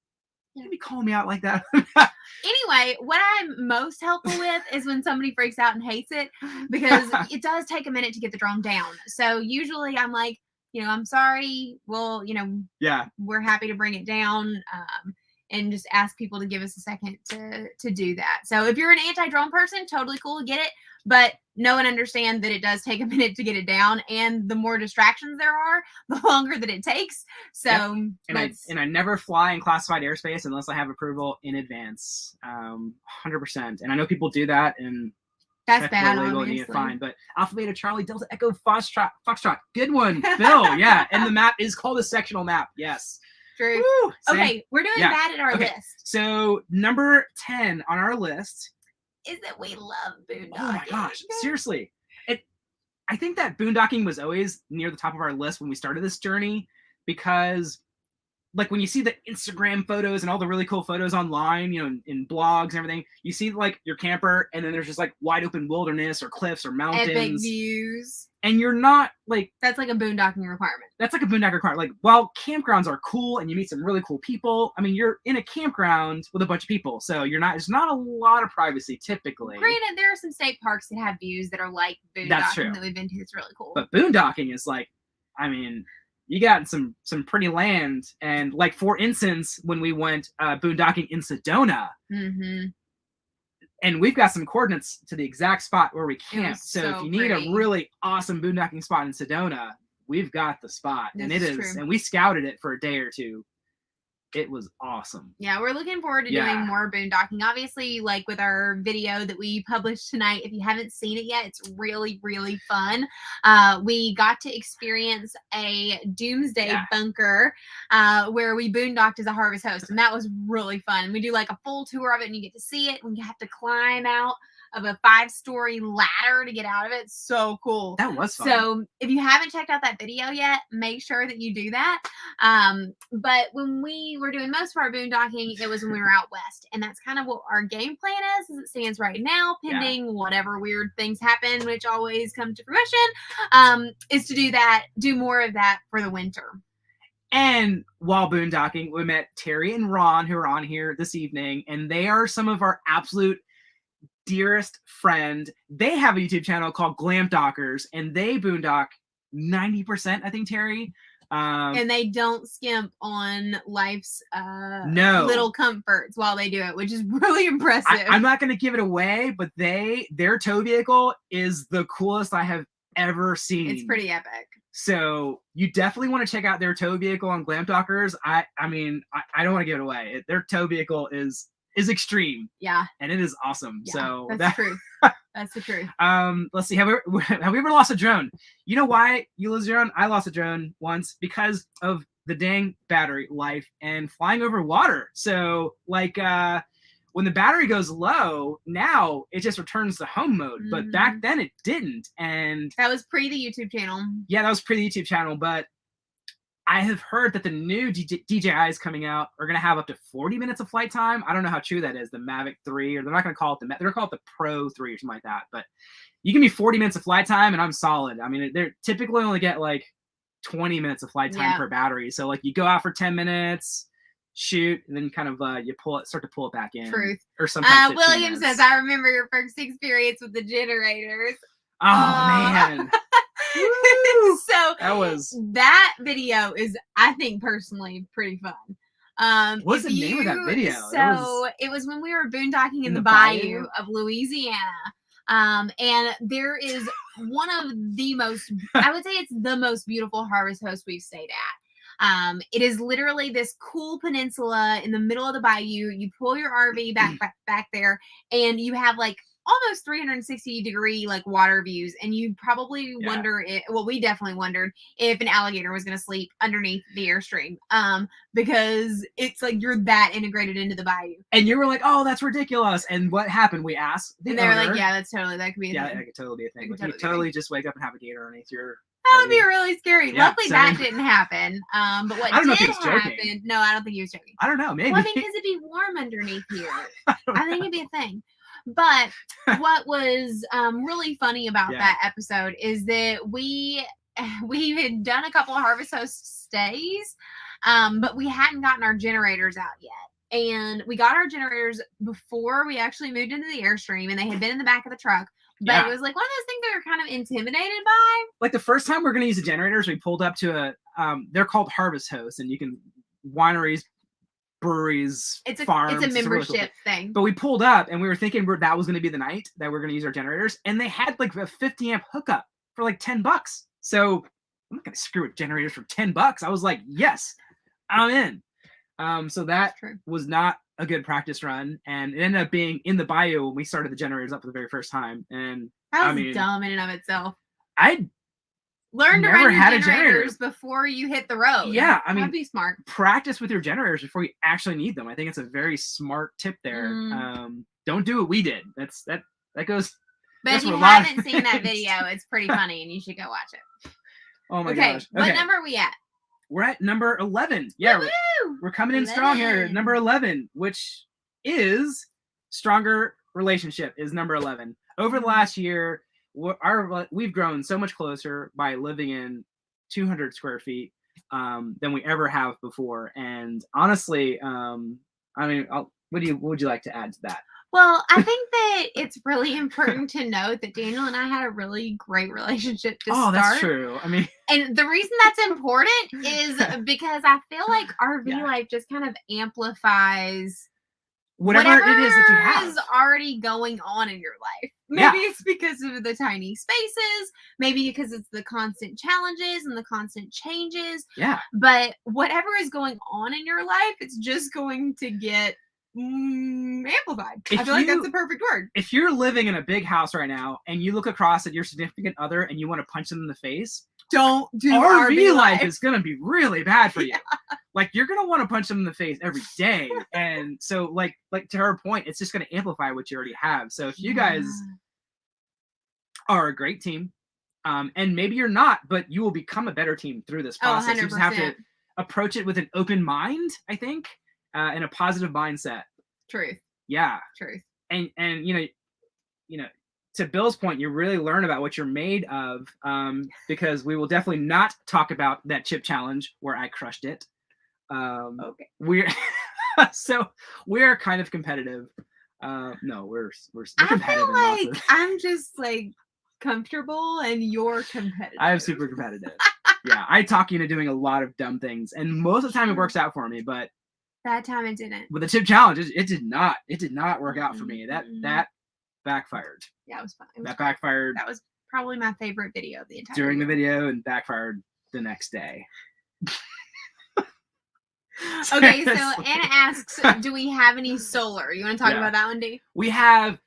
You be calling me out like that. Anyway, what I'm most helpful with is when somebody freaks out and hates it, because it does take a minute to get the drone down. So usually I'm like, I'm sorry. Well, we're happy to bring it down, and just ask people to give us a second to do that. So if you're an anti-drone person, totally cool, get it. But know and understand that it does take a minute to get it down, and the more distractions there are, the longer that it takes. So, and I never fly in classified airspace unless I have approval in advance, 100%. And I know people do that, and that's bad, obviously. Fine, but Alpha Beta Charlie Delta Echo Foxtrot, good one, Bill. Yeah, and the map is called a sectional map. Yes. True. Woo, okay, we're doing bad at our list. So number 10 on our list is that we love boondocking. Oh my gosh, seriously. I think that boondocking was always near the top of our list when we started this journey, because like when you see the Instagram photos and all the really cool photos online, in blogs and everything, you see like your camper, and then there's just like wide open wilderness or cliffs or mountains. Epic views. And you're not like... That's like a boondocking requirement. That's like a boondocking requirement. Like, while campgrounds are cool and you meet some really cool people, I mean, you're in a campground with a bunch of people, so there's not a lot of privacy typically. Granted, there are some state parks that have views that are like boondocking that we've been to. It's really cool. But boondocking is like, I mean... You got some pretty land, and like for instance, when we went boondocking in Sedona, and we've got some coordinates to the exact spot where we camped. So if you need a really awesome boondocking spot in Sedona, we've got the spot, and it is true. And we scouted it for a day or two. It was awesome. Yeah, we're looking forward to doing more boondocking. Obviously, like with our video that we published tonight, if you haven't seen it yet, it's really, really fun. We got to experience a doomsday bunker where we boondocked as a harvest host, and that was really fun. We do like a full tour of it, and you get to see it, and you have to climb out of a 5-story ladder to get out of it. So cool. That was fun. So if you haven't checked out that video yet, make sure that you do that. But when we were doing most of our boondocking, it was when we were out west, and that's kind of what our game plan is as it stands right now, pending whatever weird things happen, which always come to fruition, is to do more of that for the winter. And while boondocking, we met Terry and Ron, who are on here this evening, and they are some of our absolute dearest friend. They have a YouTube channel called Glam Dockers, and they boondock 90%, I think, Terry. And they don't skimp on life's little comforts while they do it, which is really impressive. I'm not going to give it away, but their tow vehicle is the coolest I have ever seen. It's pretty epic. So you definitely want to check out their tow vehicle on Glam Dockers. I mean, I don't want to give it away. Their tow vehicle is extreme. Yeah. And it is awesome. Yeah, so that's true. That's the truth. Let's see. Have we ever lost a drone? You know why you lose a drone? I lost a drone once because of the dang battery life and flying over water. So like when the battery goes low, now it just returns to home mode. But back then it didn't. And that was pre the YouTube channel. Yeah, that was pre the YouTube channel. But I have heard that the new DJIs coming out are going to have up to 40 minutes of flight time. I don't know how true that is. The Mavic 3, or they're not going to call it they're going to call it the Pro 3 or something like that. But you give me 40 minutes of flight time and I'm solid. I mean, they're typically only get like 20 minutes of flight time per battery. So like you go out for 10 minutes, shoot, and then kind of you start to pull it back in. Truth. Or sometimes William says, I remember your first experience with the generators. Oh man. So that video is, I think, personally pretty fun. What's the name of that video? So it was when we were boondocking in the bayou of Louisiana. And there is one of the most, I would say it's the most beautiful harvest host we've stayed at. It is literally this cool peninsula in the middle of the bayou. You pull your RV back there, and you have like almost 360-degree like water views, and you probably wonder we definitely wondered if an alligator was going to sleep underneath the Airstream, because it's like you're that integrated into the bayou. And you were like, oh, that's ridiculous. And what happened? We asked and they were like, yeah, that could be a thing. That could totally be a thing. You totally just wake up and have a gator underneath your that would be really scary. Luckily that didn't happen. But what did happen, no, I don't think he was joking. I don't know, maybe. Well, because it'd be warm underneath here. I think it'd be a thing. But what was really funny about that episode is that we had done a couple of Harvest Host stays, but we hadn't gotten our generators out yet. And we got our generators before we actually moved into the Airstream, and they had been in the back of the truck. But it was like one of those things they were kind of intimidated by. Like the first time we were going to use the generators, we pulled up to they're called Harvest Hosts, and you can wineries, breweries, farms. It's a membership thing. But we pulled up and we were thinking that was going to be the night that we're going to use our generators, and they had like a 50 amp hookup for like $10. So I'm not going to screw with generators for $10. I was like, yes, I'm in. So that was not a good practice run, and it ended up being in the bayou when we started the generators up for the very first time. And that was dumb in and of itself. I learn to run your generators before you hit the road. Yeah, I mean, that'd be smart. Practice with your generators before you actually need them. I think it's a very smart tip there. Don't do what we did. That goes. But if you haven't seen that video, it's pretty funny, and you should go watch it. Oh my gosh! Okay, what number are we at? We're at number 11. Yeah, we're coming in strong here. Number 11, which is Stronger Relationship, is number 11. Over the last year, we've grown so much closer by living in 200 square feet than we ever have before. And honestly, what would you like to add to that? Well, I think that it's really important to note that Daniel and I had a really great relationship to start. Oh, that's true. I mean, and the reason that's important is because I feel like RV life just kind of amplifies whatever it is that you have is already going on in your life. Maybe it's because of the tiny spaces, maybe because it's the constant challenges and the constant changes. Yeah. But whatever is going on in your life, it's just going to get amplified. I feel like that's the perfect word. If you're living in a big house right now and you look across at your significant other and you want to punch them in the face, don't do RV life is going to be really bad for you. Like you're going to want to punch them in the face every day. And so like to her point, it's just going to amplify what you already have. So if you guys are a great team, and maybe you're not, but you will become a better team through this process. You just have to approach it with an open mind, I think. And a positive mindset. Truth. Yeah. Truth. And you know, to Bill's point, you really learn about what you're made of, because we will definitely not talk about that chip challenge where I crushed it. Okay. We're kind of competitive. No, we're competitive. I feel like I'm just like comfortable and you're competitive. I am super competitive. Yeah, I talk you into doing a lot of dumb things, and most of the time it works out for me, but that time it didn't. With the chip challenge, it did not work out for me. That backfired. Yeah, it was fun. That backfired. That was probably my favorite video of the entire during the video, and backfired the next day. Okay, so Anna asks, do we have any solar? You want to talk about that one, Dave? We have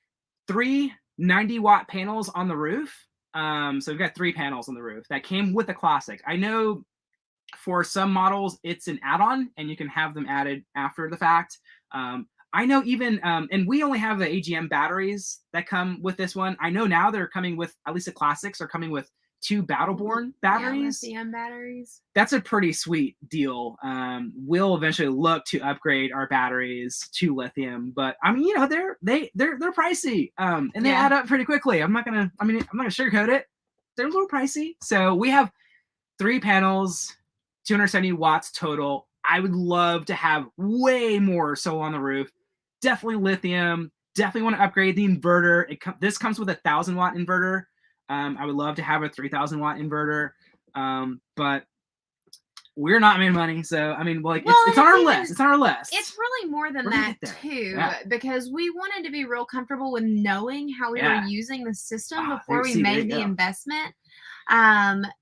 3 90-watt panels on the roof. So we've got 3 panels on the roof that came with the Classic. I know for some models, it's an add-on, and you can have them added after the fact. I know even, and we only have the AGM batteries that come with this one. I know now they're coming with, at least the Classics are coming with 2 Battleborn batteries. Yeah, lithium batteries. That's a pretty sweet deal. We'll eventually look to upgrade our batteries to lithium, but I mean, they're pricey, and they add up pretty quickly. I'm not gonna sugarcoat it. They're a little pricey. So we have 3 panels, 270 watts total. I would love to have way more solar on the roof. Definitely lithium. Definitely want to upgrade the inverter. This comes with a 1,000-watt inverter. I would love to have a 3,000-watt inverter, but we're not making money. So I mean, it's on our list. It's on our list. It's really more than that too, because we wanted to be real comfortable with knowing how we were using the system before we made the investment.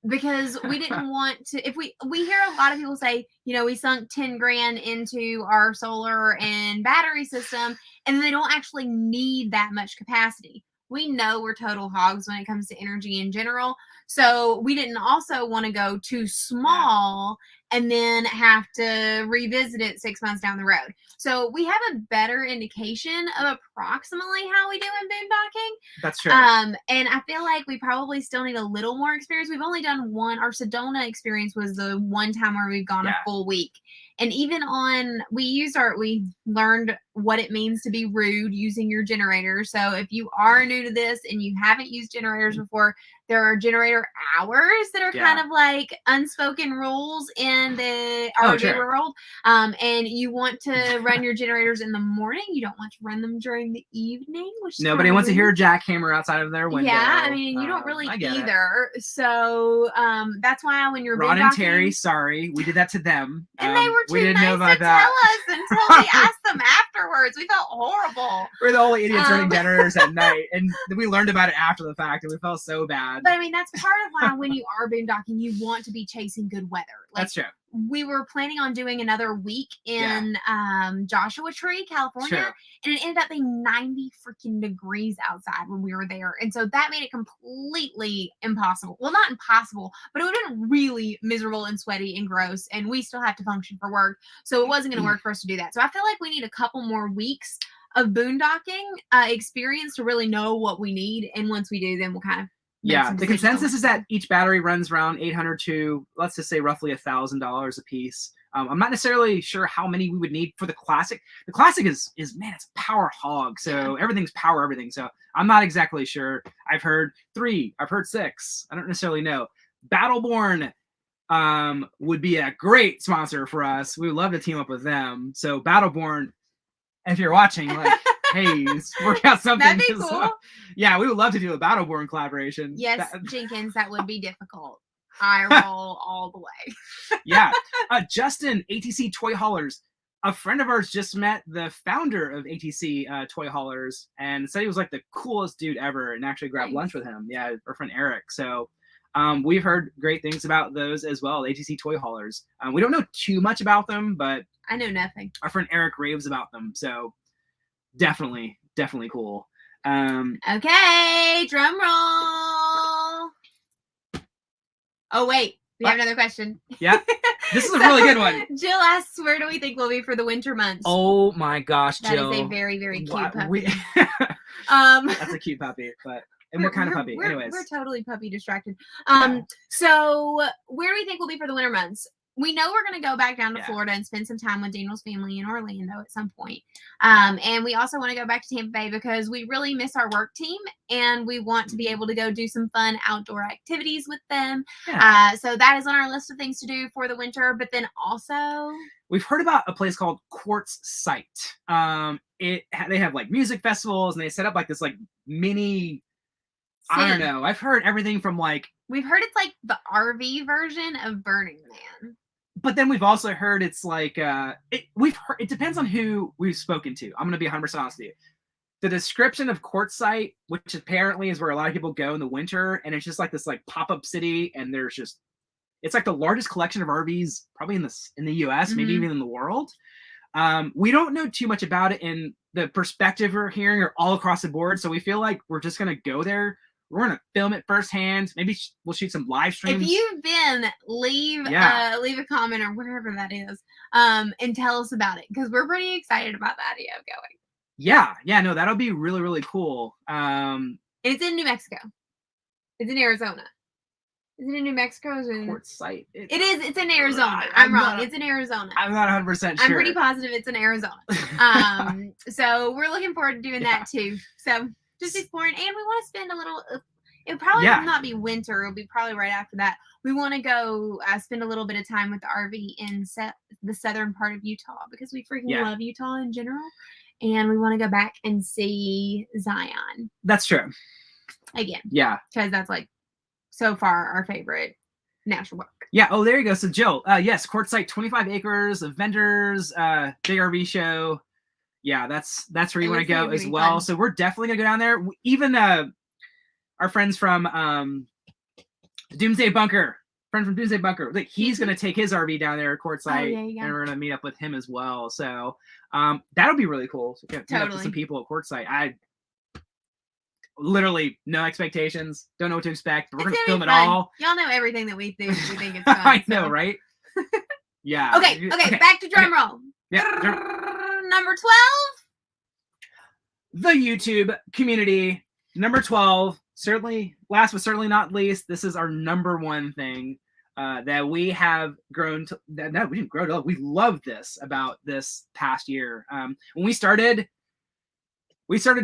Because we didn't want to, if we hear a lot of people say, we sunk 10 grand into our solar and battery system, and they don't actually need that much capacity. We know we're total hogs when it comes to energy in general. So we didn't also want to go too small and then have to revisit it 6 months down the road. So we have a better indication of approximately how we do in boondocking. That's true. And I feel like we probably still need a little more experience. We've only done one. Our Sedona experience was the one time where we've gone a full week. And even we learned what it means to be rude using your generator. So if you are new to this and you haven't used generators before, there are generator hours that are kind of like unspoken rules in the RV world. And you want to run your generators in the morning. You don't want to run them during the evening. Nobody wants to hear a jackhammer outside of their window. Yeah, I mean, you don't really either. So that's why when you're Ron and Terry, sorry, we did that to them. And they were too nice to tell us until we asked them afterwards. We felt horrible. We're the only idiots running generators at night, and we learned about it after the fact, and we felt so bad. But I mean, that's part of why when you are boondocking, you want to be chasing good weather. That's true. We were planning on doing another week in Joshua Tree, California, and it ended up being 90 freaking degrees outside when we were there. And so that made it completely impossible. Well, not impossible, but it would have been really miserable and sweaty and gross, and we still have to function for work. So it wasn't going to work for us to do that. So I feel like we need a couple more weeks of boondocking experience to really know what we need. And once we do, then we'll kind of the consensus is that each battery runs around $800 to, let's just say, roughly $1,000 a piece. I'm not necessarily sure how many we would need for the Classic. The Classic is man, it's a power hog, so everything's power everything. So I'm not exactly sure. I've heard 3. I've heard 6. I don't necessarily know. Battleborn would be a great sponsor for us. We would love to team up with them. So Battleborn, if you're watching, hey, let's work out something. That'd be cool. Yeah, we would love to do a Battleborn collaboration. Yes, Jenkins, that would be difficult. I roll all the way. Justin, ATC Toy Haulers. A friend of ours just met the founder of ATC Toy Haulers and said he was like the coolest dude ever, and actually grabbed lunch with him. Yeah, our friend Eric. So we've heard great things about those as well, ATC Toy Haulers. We don't know too much about them, but I know nothing. Our friend Eric raves about them. So definitely cool. Okay, drum roll. Oh wait, we have another question. Yeah, this is a really good one. Jill asks, "Where do we think we'll be for the winter months?" Oh my gosh, Jill! That is a very, very cute puppy. That's a cute puppy, but and what kind of puppy? Anyways, we're totally puppy distracted. So where do we think we'll be for the winter months? We know we're going to go back down to Florida and spend some time with Daniel's family in Orlando at some point. And we also want to go back to Tampa Bay because we really miss our work team and we want to be able to go do some fun outdoor activities with them. So that is on our list of things to do for the winter. But then also, we've heard about a place called Quartz Site. They have like music festivals and they set up like this like mini, I don't know. I've heard everything from like, we've heard it's like the RV version of Burning Man. But then we've also heard it's like it depends on who we've spoken to. I'm going to be 100% honest with you. The description of Quartzsite, which apparently is where a lot of people go in the winter, and it's just like this like pop-up city, and it's like the largest collection of RVs probably in the US, maybe even in the world. We don't know too much about it, and the perspective we're hearing are all across the board. So we feel like we're just going to go there. We're going to film it firsthand. Maybe we'll shoot some live streams. If you've been, leave a comment or wherever that is, and tell us about it because we're pretty excited about the idea of going. Yeah, no, that'll be really, really cool. It's in New Mexico. It's in Arizona. Is it in New Mexico? Or is it in... Quartzsite. It is. It's in Arizona. I'm wrong. It's in Arizona. I'm not 100% sure. I'm pretty positive it's in Arizona. So we're looking forward to doing that too. So just exploring, and we want to spend a little. It'll probably not be winter. It'll be probably right after that. We want to go spend a little bit of time with the RV in the southern part of Utah because we freaking love Utah in general, and we want to go back and see Zion. That's true. Again. Yeah. Because that's like so far our favorite national park. Yeah. Oh, there you go. So Jill, yes, Quartzsite, 25 acres of vendors, big RV show. Yeah, that's where you want to go as well. Fun. So we're definitely gonna go down there. Even our friends from Doomsday Bunker, like he's gonna take his RV down there at Quartzsite, and we're gonna meet up with him as well. So that'll be really cool. So meet up with some people at Quartzsite. I literally no expectations, don't know what to expect. But we're gonna film it all. Y'all know everything that we do. We think it's fun. I know, right? Yeah. Okay. Back to drum roll. Yeah. Number 12. The YouTube community. Number 12. Certainly, last but certainly not least, this is our number one thing that we have grown to. No, we didn't grow to love. We love this about this past year. When we started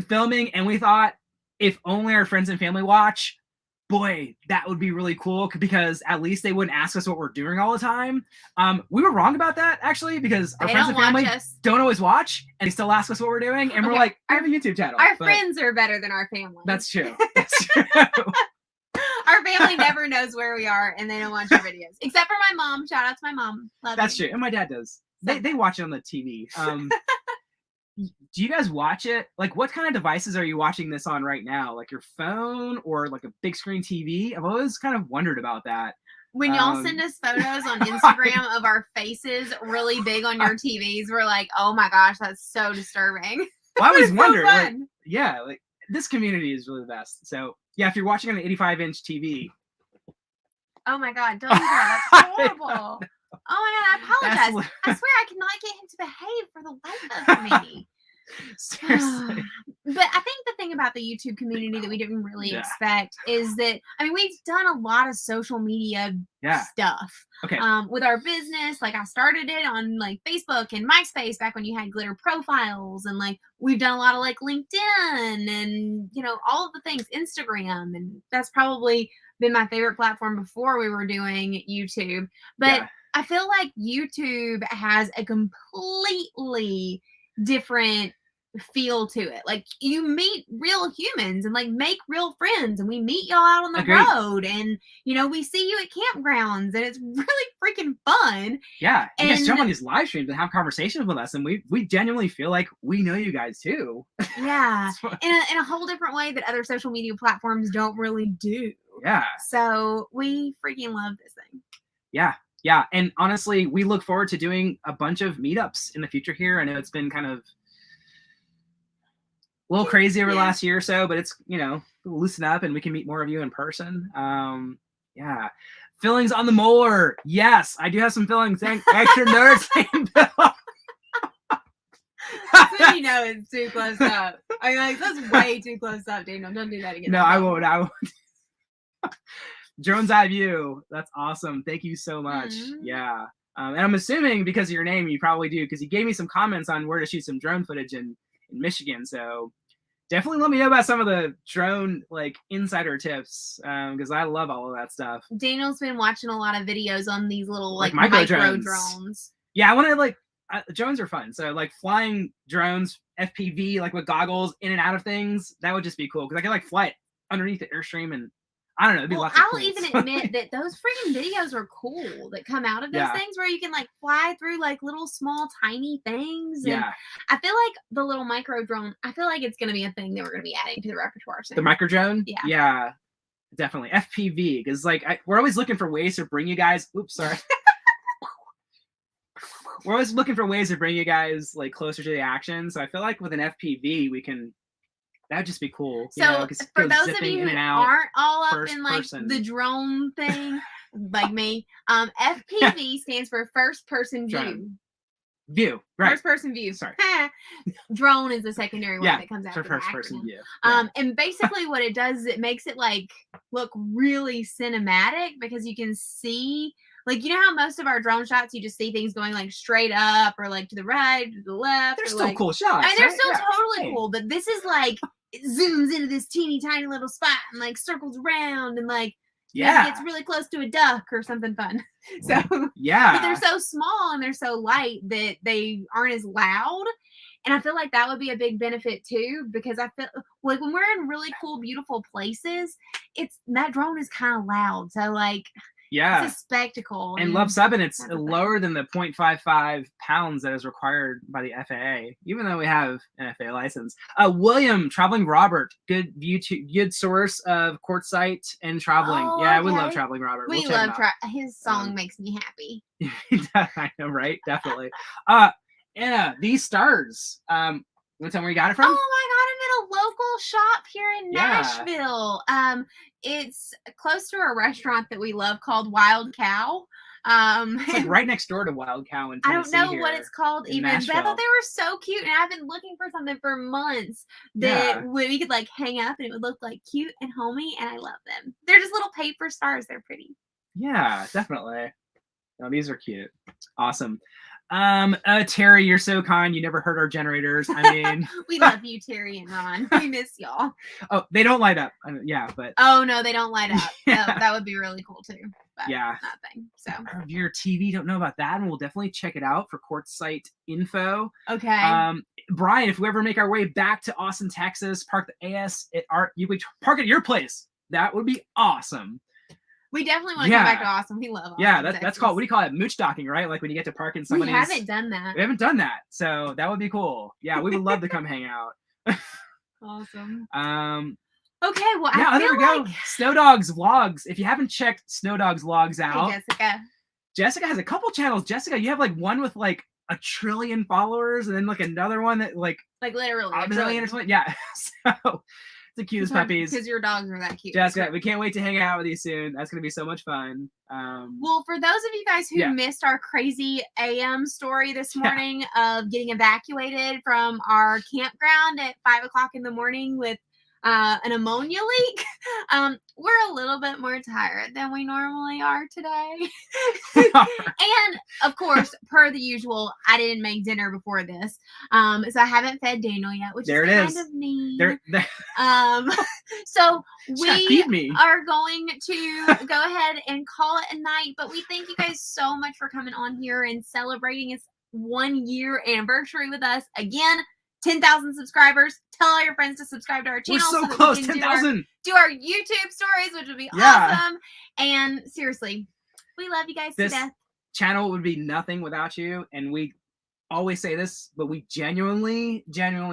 filming, and we thought, if only our friends and family watch, boy, that would be really cool because at least they wouldn't ask us what we're doing all the time. We were wrong about that, actually, because our friends and family don't always watch, and they still ask us what we're doing, and we're like, I have a YouTube channel. Our friends are better than our family. That's true. That's true. Our family never knows where we are, and they don't watch our videos. Except for my mom. Shout out to my mom. Love That's true. And my dad does. They watch it on the TV. Do you guys watch it? Like, what kind of devices are you watching this on right now? Like your phone or like a big screen TV? I've always kind of wondered about that. When y'all send us photos on Instagram of our faces really big on your TVs, we're like, oh my gosh, that's so disturbing. Well, I always wonder. Like, this community is really the best. So, yeah, if you're watching on an 85-inch TV. Oh my God, don't do that. That's horrible. Oh my God, I apologize. I swear I cannot get him to behave for the life of me. Seriously. But I think the thing about the YouTube community that we didn't really expect is that, I mean, we've done a lot of social media stuff. Okay. With our business, like I started it on like Facebook and MySpace back when you had glitter profiles, and like we've done a lot of like LinkedIn and, you know, all of the things, Instagram, and that's probably been my favorite platform before we were doing YouTube. But I feel like YouTube has a completely different feel to it. Like you meet real humans and like make real friends, and we meet y'all out on the road, and you know, we see you at campgrounds, and it's really freaking fun. Yeah, you guys jump on these live streams and have conversations with us, and we genuinely feel like we know you guys too. Yeah, in a whole different way that other social media platforms don't really do. Yeah. So we freaking love this thing. Yeah, and honestly, we look forward to doing a bunch of meetups in the future here. I know it's been kind of a little crazy over the last year or so, but it's, you know, loosen up and we can meet more of you in person. Yeah. Fillings on the molar. Yes, I do have some fillings. Extra nursing. So you know it's too close up. I mean, like, that's way too close up, Daniel. Don't do that again. No, I won't. Drone's eye view. That's awesome. Thank you so much. Mm-hmm. Yeah. And I'm assuming because of your name, you probably do, because you gave me some comments on where to shoot some drone footage in Michigan. So definitely let me know about some of the drone like insider tips, because I love all of that stuff. Daniel's been watching a lot of videos on these little like micro drones. Yeah, I want to like drones are fun. So like flying drones, FPV, like with goggles in and out of things, that would just be cool because I can like fly it underneath the Airstream, and I don't know. It'd be lots of I'll even admit that those freaking videos are cool that come out of those things where you can like fly through like little small tiny things. And I feel like the little micro drone, I feel like it's going to be a thing that we're going to be adding to the repertoire soon. The micro drone? Yeah. Yeah, definitely. FPV, because like we're always looking for ways to bring you guys. Oops, sorry. We're always looking for ways to bring you guys like closer to the action. So I feel like with an FPV, we can. That'd just be cool. So for those of you who aren't all up in like the drone thing, like me, FPV stands for first person view. View, right? First person view. Sorry. Drone is the secondary one that comes after the first acronym. person view. And basically what it does is it makes it like look really cinematic because you can see, like, you know how most of our drone shots you just see things going like straight up or like to the right, to the left. They're still like, cool shots. I mean, they're still totally cool, but this is like it zooms into this teeny tiny little spot and like circles around and like gets really close to a duck or something fun. So but they're so small and they're so light that they aren't as loud. And I feel like that would be a big benefit too, because I feel like when we're in really cool, beautiful places, that drone is kind of loud. So like, it's a spectacle. And Love Seven, it's lower than the 0.55 pounds that is required by the FAA, even though we have an FAA license. William, Traveling Robert, good source of quartzite and traveling. We love Traveling Robert. We love his song makes me happy. I know, right? Definitely. Anna, these stars. Want to tell me where you got it from? Oh my God, I'm at a local shop here in Nashville. It's close to a restaurant that we love called Wild Cow. It's like right next door to Wild Cow in Tennessee. I don't know what it's called even, but I thought they were so cute, and I've been looking for something for months that we could like hang up and it would look like cute and homey, and I love them. They're just little paper stars. They're pretty. Yeah, definitely. No, these are cute. Awesome. Terry, you're so kind. You never hurt our generators. I mean, we love you, Terry and Ron. We miss y'all. Oh, they don't light up. But oh no, they don't light up. That would be really cool too. But nothing. So if your TV don't know about that, and we'll definitely check it out for quartzite info. Okay. Brian, if we ever make our way back to Austin, Texas, park the AS at you could park at your place. That would be awesome. We definitely want to come back to Austin. We love Austin. That's called, what do you call it? Mooch-docking, right? Like when you get to park in somebody's... We haven't done that. We haven't done that. So that would be cool. Yeah, we would love to come hang out. Awesome. Okay, well, I feel like... Snow Dog's vlogs. If you haven't checked Snow Dog's vlogs out... Hey, Jessica has a couple channels. Jessica, you have like one with like 1 trillion followers and then like another one that like literally a million or something. Yeah. So... the cutest puppies. Because your dogs are that cute. Jessica, we can't wait to hang out with you soon. That's going to be so much fun. Well, for those of you guys who missed our crazy AM story this morning of getting evacuated from our campground at 5 o'clock in the morning with an ammonia leak, we're a little bit more tired than we normally are today. And of course, per the usual, I didn't make dinner before this, so I haven't fed Daniel yet, which is kind of mean. So we are going to go ahead and call it a night, but we thank you guys so much for coming on here and celebrating its 1 year anniversary with us again. 10,000 subscribers. Tell all your friends to subscribe to our channel. We're so close, 10,000. Do our YouTube stories, which would be awesome. And seriously, we love you guys to death. Channel would be nothing without you. And we always say this, but we genuinely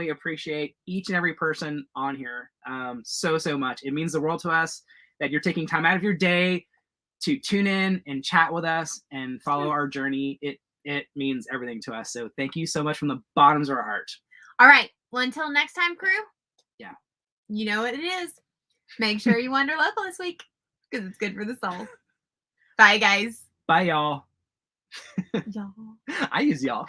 appreciate each and every person on here so much. It means the world to us that you're taking time out of your day to tune in and chat with us and follow our journey. It means everything to us. So thank you so much from the bottoms of our heart. All right. Well, until next time, crew. Yeah. You know what it is. Make sure you wander local this week because it's good for the soul. Bye, guys. Bye, y'all. Y'all. I use y'all.